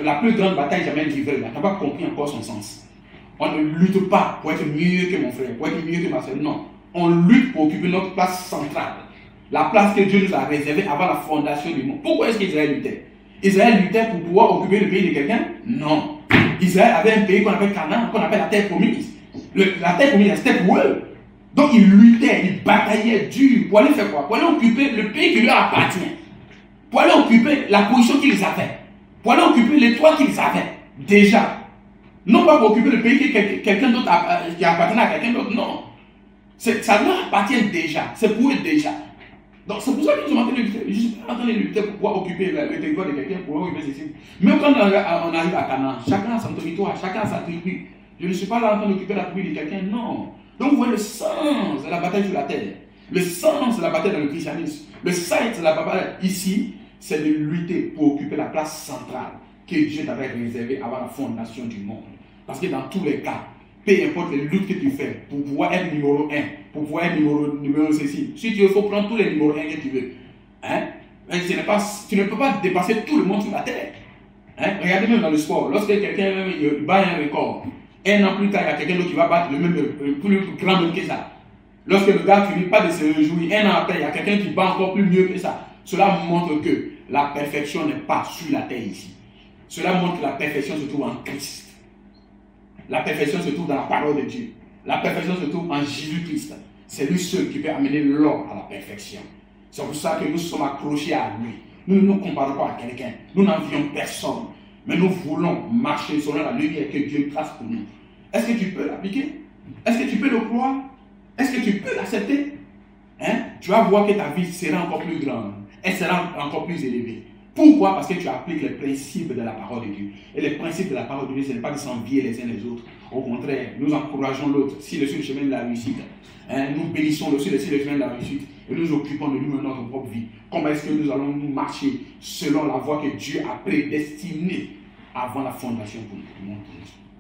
La plus grande bataille jamais livrée, tu n'as pas compris encore son sens. On ne lutte pas pour être mieux que mon frère, pour être mieux que ma soeur, non. On lutte pour occuper notre place centrale. La place que Dieu nous a réservée avant la fondation du monde. Pourquoi est-ce qu'Israël luttait? Israël luttait pour pouvoir occuper le pays de quelqu'un? Non. Israël avait un pays qu'on appelle Canaan, qu'on appelle la terre promise. La terre promise, c'était pour eux. Donc ils luttaient, ils bataillaient dur pour aller faire quoi? Pour aller occuper le pays qui leur appartient. Pour aller occuper la position qu'ils avaient. Pour aller occuper l'étoile qu'ils avaient. Déjà. Non pas pour occuper le pays que quelqu'un d'autre qui appartenait à quelqu'un d'autre, non. Ça leur appartient déjà. C'est pour eux déjà. Donc c'est pour ça qu'ils sont en train de lutter. Je ne suis pas en train de lutter pour pouvoir occuper le territoire de quelqu'un, pour occuper ceci. Même quand on arrive à Canaan, chacun a son territoire, chacun a sa tribu. Je ne suis pas là en train d'occuper la tribu de quelqu'un, non. Donc vous voyez le sens de la bataille sur la terre. Le sens de la bataille dans le christianisme. Le sens de la bataille ici, c'est de lutter pour occuper la place centrale que Dieu t'avait réservée avant la fondation du monde. Parce que dans tous les cas, peu importe les luttes que tu fais, pour pouvoir être numéro 1, pour pouvoir être numéro ceci, si tu veux, il faut prendre tous les numéros 1 que tu veux. Hein? Tu ne peux pas dépasser tout le monde sur la terre. Hein? Regardez même dans le sport, lorsque quelqu'un bat un record, un an plus tard, il y a quelqu'un d'autre qui va battre le même, plus grand même que ça. Lorsque le gars finit pas de se réjouir, un an après, il y a quelqu'un qui bat encore plus mieux que ça. Cela montre que la perfection n'est pas sur la terre ici. Cela montre que la perfection se trouve en Christ. La perfection se trouve dans la parole de Dieu. La perfection se trouve en Jésus-Christ. C'est lui seul qui peut amener l'homme à la perfection. C'est pour ça que nous sommes accrochés à lui. Nous ne nous comparons pas à quelqu'un. Nous n'envions personne. Mais nous voulons marcher selon la lumière que Dieu trace pour nous. Est-ce que tu peux l'appliquer? Est-ce que tu peux le croire? Est-ce que tu peux l'accepter? Hein? Tu vas voir que ta vie sera encore plus grande. Elle sera encore plus élevée. Pourquoi? Parce que tu appliques les principes de la parole de Dieu. Et les principes de la parole de Dieu, ce n'est pas de s'envier les uns les autres. Au contraire, nous encourageons l'autre. S'il est sur le chemin de la réussite, nous bénissons sur le chemin de la réussite. Et nous occupons de nous notre propre vie. Comment est-ce que nous allons nous marcher selon la voie que Dieu a prédestinée avant la fondation pour nous?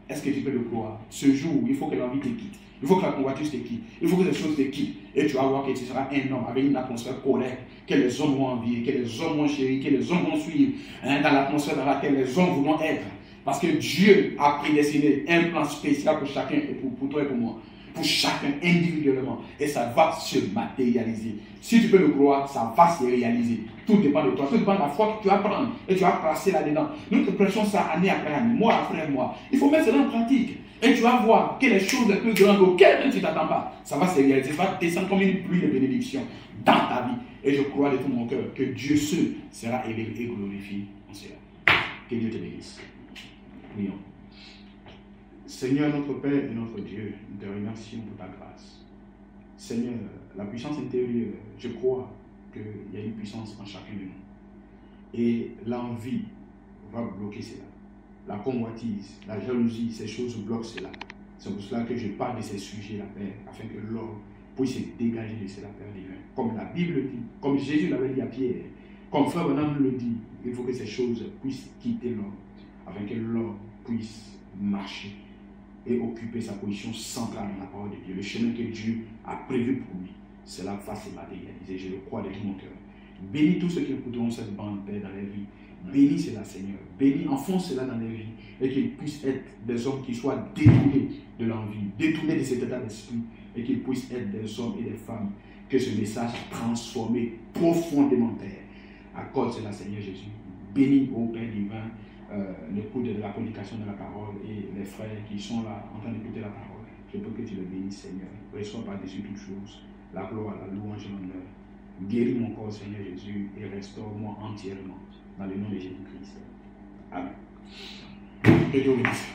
Est-ce que tu peux le croire? Ce jour, il faut que l'envie te quitte. Il faut que la convoitise te quitte. Il faut que les choses te quittent. Et tu vas voir que tu seras un homme avec une atmosphère correcte, que les hommes vont envier, que les hommes vont chérir, que les hommes vont suivre, dans l'atmosphère dans laquelle les hommes voudront être. Parce que Dieu a prédestiné un plan spécial pour chacun, pour toi et pour moi. Pour chacun individuellement. Et ça va se matérialiser. Si tu peux le croire, ça va se réaliser. Tout dépend de toi. Tout dépend de la foi que tu vas prendre. Et tu vas passer là-dedans. Nous te prêchons ça année après année, mois après mois. Il faut mettre cela en pratique. Et tu vas voir que les choses les plus grandes auxquelles même tu ne t'attends pas, ça va se réaliser. Ça va descendre comme une pluie de bénédiction dans ta vie. Et je crois de tout mon cœur que Dieu seul sera élevé et glorifié en cela. Que Dieu te bénisse. Prions. Seigneur, notre Père et notre Dieu, nous te remercions pour ta grâce. Seigneur, la puissance intérieure, je crois qu'il y a une puissance en chacun de nous. Et l'envie va bloquer cela. La convoitise, la jalousie, ces choses bloquent cela. C'est pour cela que je parle de ces sujets-là, Père, afin que l'homme puisse se dégager de cela, Père divin. Comme la Bible dit, comme Jésus l'avait dit à Pierre, comme Frère Branham le dit, il faut que ces choses puissent quitter l'homme, afin que l'homme puisse marcher et occuper sa position centrale dans la parole de Dieu. Le chemin que Dieu a prévu pour lui, cela va se matérialiser. Je le crois de tout mon cœur. Bénis tous ceux qui écouteront cette bande, Père, dans leur vie. Bénis cela, Seigneur. Bénis, enfonce cela dans leur vie. Et qu'ils puissent être des hommes qui soient détournés de l'envie, détournés de cet état d'esprit. Et qu'ils puissent être des hommes et des femmes que ce message a transformé profondément, Père. Accorde cela, Seigneur Jésus. Bénis, ô Père divin, l'écoute de la prédication de la parole et les frères qui sont là en train d'écouter la parole. Je peux que tu le bénisses, Seigneur. Reçois par-dessus toutes choses la gloire, la louange et l'honneur. Guéris mon corps, Seigneur Jésus, et restaure-moi entièrement dans le nom de Jésus-Christ. Amen. Que Dieu vous bénisse.